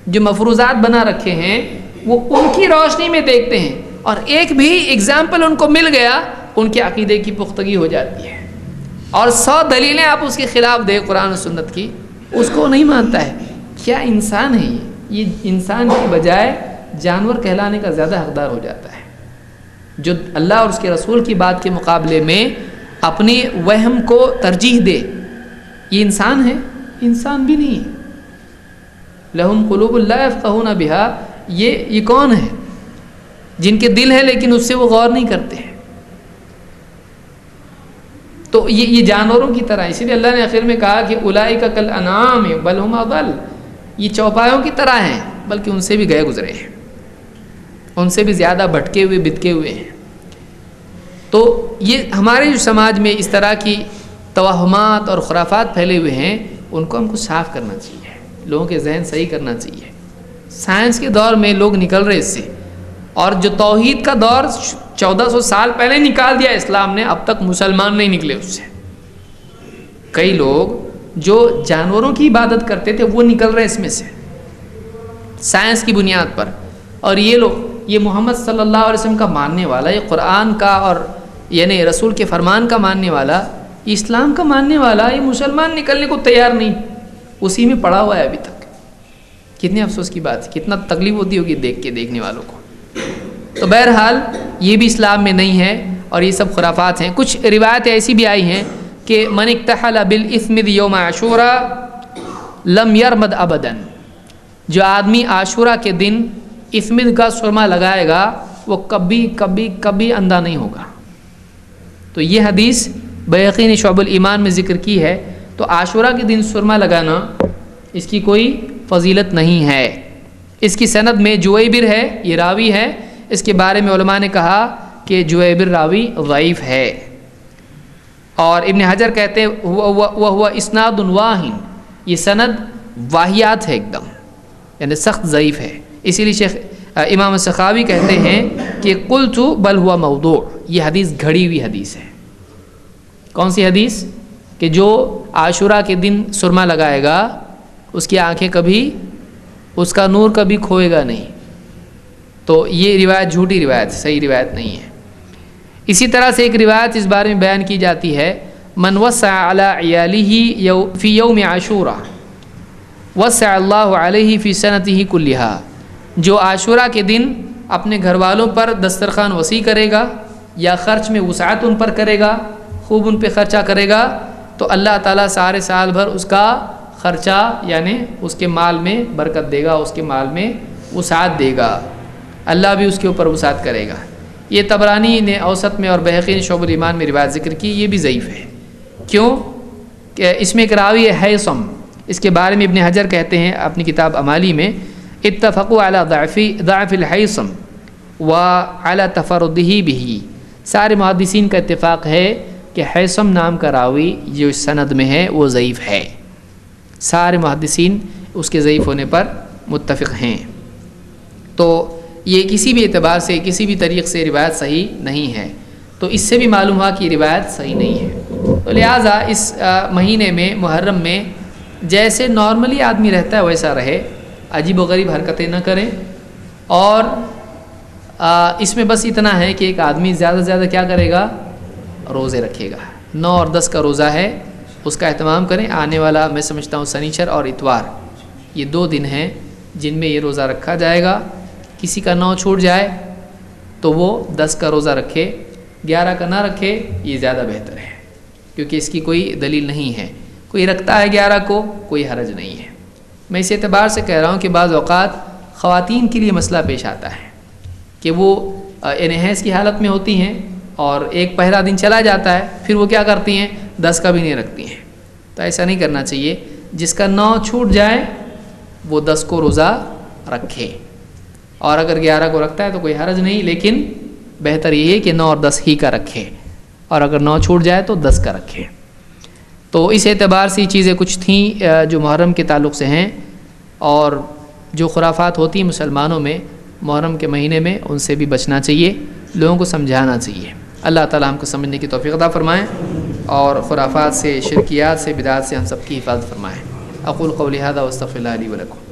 جو مفروضات بنا رکھے ہیں، وہ ان کی روشنی میں دیکھتے ہیں، اور ایک بھی اگزامپل ان کو مل گیا ان کے عقیدے کی پختگی ہو جاتی ہے. اور 100 دلیلیں آپ اس کے خلاف دیں قرآن و سنت کی، اس کو نہیں مانتا ہے. کیا انسان ہے یہ انسان کی بجائے جانور کہلانے کا زیادہ حقدار ہو جاتا ہے، جو اللہ اور اس کے رسول کی بات کے مقابلے میں اپنی وہم کو ترجیح دے. یہ انسان ہے؟ انسان بھی نہیں ہے. لہم قلوب لا یفقہون بہا، یہ کون ہے جن کے دل ہے لیکن اس سے وہ غور نہیں کرتے ہیں. تو یہ جانوروں کی طرح، اسی لیے اللہ نے آخر میں کہا کہ اولئک کالانعام بل ہم اضل، یہ چوپایوں کی طرح ہیں بلکہ ان سے بھی گئے گزرے ہیں، ان سے بھی زیادہ بھٹکے ہوئے بتکے ہوئے ہیں. تو یہ ہمارے جو سماج میں اس طرح کی توہمات اور خرافات پھیلے ہوئے ہیں، ان کو ہم کو صاف کرنا چاہیے، لوگوں کے ذہن صحیح کرنا چاہیے. سائنس کے دور میں لوگ نکل رہے اس سے، اور جو توحید کا دور 1400 سال پہلے نکال دیا اسلام نے، اب تک مسلمان نہیں نکلے اس سے. کئی لوگ جو جانوروں کی عبادت کرتے تھے وہ نکل رہے اس میں سے سائنس کی بنیاد پر. اور یہ لوگ، یہ محمد صلی اللہ علیہ وسلم کا ماننے والا، یہ قرآن کا اور یعنی رسول کے فرمان کا ماننے والا، اسلام کا ماننے والا، یہ مسلمان نکلنے کو تیار نہیں، اسی میں پڑا ہوا ہے ابھی تک. کتنے افسوس کی بات ہے، کتنا تکلیف ہوتی ہوگی دیکھنے والوں کو. تو بہرحال یہ بھی اسلام میں نہیں ہے اور یہ سب خرافات ہیں. کچھ روایتیں ایسی بھی آئی ہیں کہ من اکتحل بالاثم یوم عاشورا لم یرمد ابدا، جو آدمی عاشورہ کے دن اسمد کا سرما لگائے گا وہ کبھی کبھی کبھی اندھا نہیں ہوگا. تو یہ حدیث بیہقی نے شعب الایمان میں ذکر کی ہے. تو عاشورہ کے دن سرما لگانا اس کی کوئی فضیلت نہیں ہے. اس کی سند میں جویبر ہے، یہ راوی ہے، اس کے بارے میں علماء نے کہا کہ جویبر راوی ضعیف ہے. اور ابن حجر کہتے ہیں وہ اسناد واہن، یہ سند واہیات ہے ایک دم، یعنی سخت ضعیف ہے. اسی لیے شیخ امام سخاوی کہتے ہیں کہ قلت بل ہوا موضوع، یہ حدیث گھڑی ہوئی حدیث ہے. کون سی حدیث؟ کہ جو عاشورہ کے دن سرما لگائے گا اس کی آنکھیں کبھی، اس کا نور کبھی کھوئے گا نہیں. تو یہ روایت جھوٹی روایت، صحیح روایت نہیں ہے. اسی طرح سے ایک روایت اس بارے میں بیان کی جاتی ہے، من وسع علی عیالہ فی یوم عاشورہ وسع اللہ علیہ فی سنتہ کلہا، جو عاشورہ کے دن اپنے گھر والوں پر دسترخوان وسیع کرے گا یا خرچ میں وسعت ان پر کرے گا، خوب ان پہ خرچہ کرے گا، تو اللہ تعالیٰ سارے سال بھر اس کا خرچہ یعنی اس کے مال میں برکت دے گا، اس کے مال میں وسعت دے گا، اللہ بھی اس کے اوپر وسعت کرے گا۔ یہ طبرانی نے اوسط میں اور بہقی نے شعب الایمان میں روایت ذکر کی، یہ بھی ضعیف ہے۔ کیوں کہ اس میں ایک راوی ہے حیثم، اس کے بارے میں ابن حجر کہتے ہیں اپنی کتاب امالی میں، اتفقوا علی ضعف الحیثم وعلی تفردہ بہ، سارے محدثین کا اتفاق ہے کہ حیثم نام کا راوی جو اس سند میں ہے وہ ضعیف ہے، سارے محدثین اس کے ضعیف ہونے پر متفق ہیں۔ تو یہ کسی بھی اعتبار سے کسی بھی طریق سے روایت صحیح نہیں ہے، تو اس سے بھی معلوم ہوا کہ یہ روایت صحیح نہیں ہے۔ تو لہٰذا اس مہینے میں محرم میں جیسے نارملی آدمی رہتا ہے ویسا رہے، عجیب و غریب حرکتیں نہ کریں، اور اس میں بس اتنا ہے کہ ایک آدمی زیادہ سے زیادہ کیا کرے گا، روزے رکھے گا۔ 9 اور 10 کا روزہ ہے، اس کا اہتمام کریں۔ آنے والا میں سمجھتا ہوں سنیچر اور اتوار، یہ 2 دن ہیں جن میں یہ روزہ رکھا جائے گا۔ کسی کا 9 چھوٹ جائے تو وہ 10 کا روزہ رکھے، 11 کا نہ رکھے، یہ زیادہ بہتر ہے، کیونکہ اس کی کوئی دلیل نہیں ہے۔ کوئی رکھتا ہے 11 کو، کوئی حرج نہیں ہے۔ میں اس اعتبار سے کہہ رہا ہوں کہ بعض اوقات خواتین کے لیے مسئلہ پیش آتا ہے کہ وہ حیض کی حالت میں ہوتی ہیں اور ایک پہلا دن چلا جاتا ہے، پھر وہ کیا کرتی ہیں، 10 کا بھی نہیں رکھتی ہیں۔ تو ایسا نہیں کرنا چاہیے، جس کا 9 چھوٹ جائے وہ 10 کو روزہ رکھے، اور اگر 11 کو رکھتا ہے تو کوئی حرج نہیں، لیکن بہتر یہ ہے کہ 9 اور 10 ہی کا رکھے، اور اگر 9 چھوٹ جائے تو 10 کا رکھے۔ تو اس اعتبار سے یہ چیزیں کچھ تھیں جو محرم کے تعلق سے ہیں، اور جو خرافات ہوتی ہیں مسلمانوں میں محرم کے مہینے میں، ان سے بھی بچنا چاہیے، لوگوں کو سمجھانا چاہیے۔ اللہ تعالیٰ ہم کو سمجھنے کی توفیق عطا فرمائیں، اور خرافات سے، شرکیات سے، بدعات سے ہم سب کی حفاظت فرمائیں۔ اقول قولی ھذا واستغفر اللہ لی ولکم۔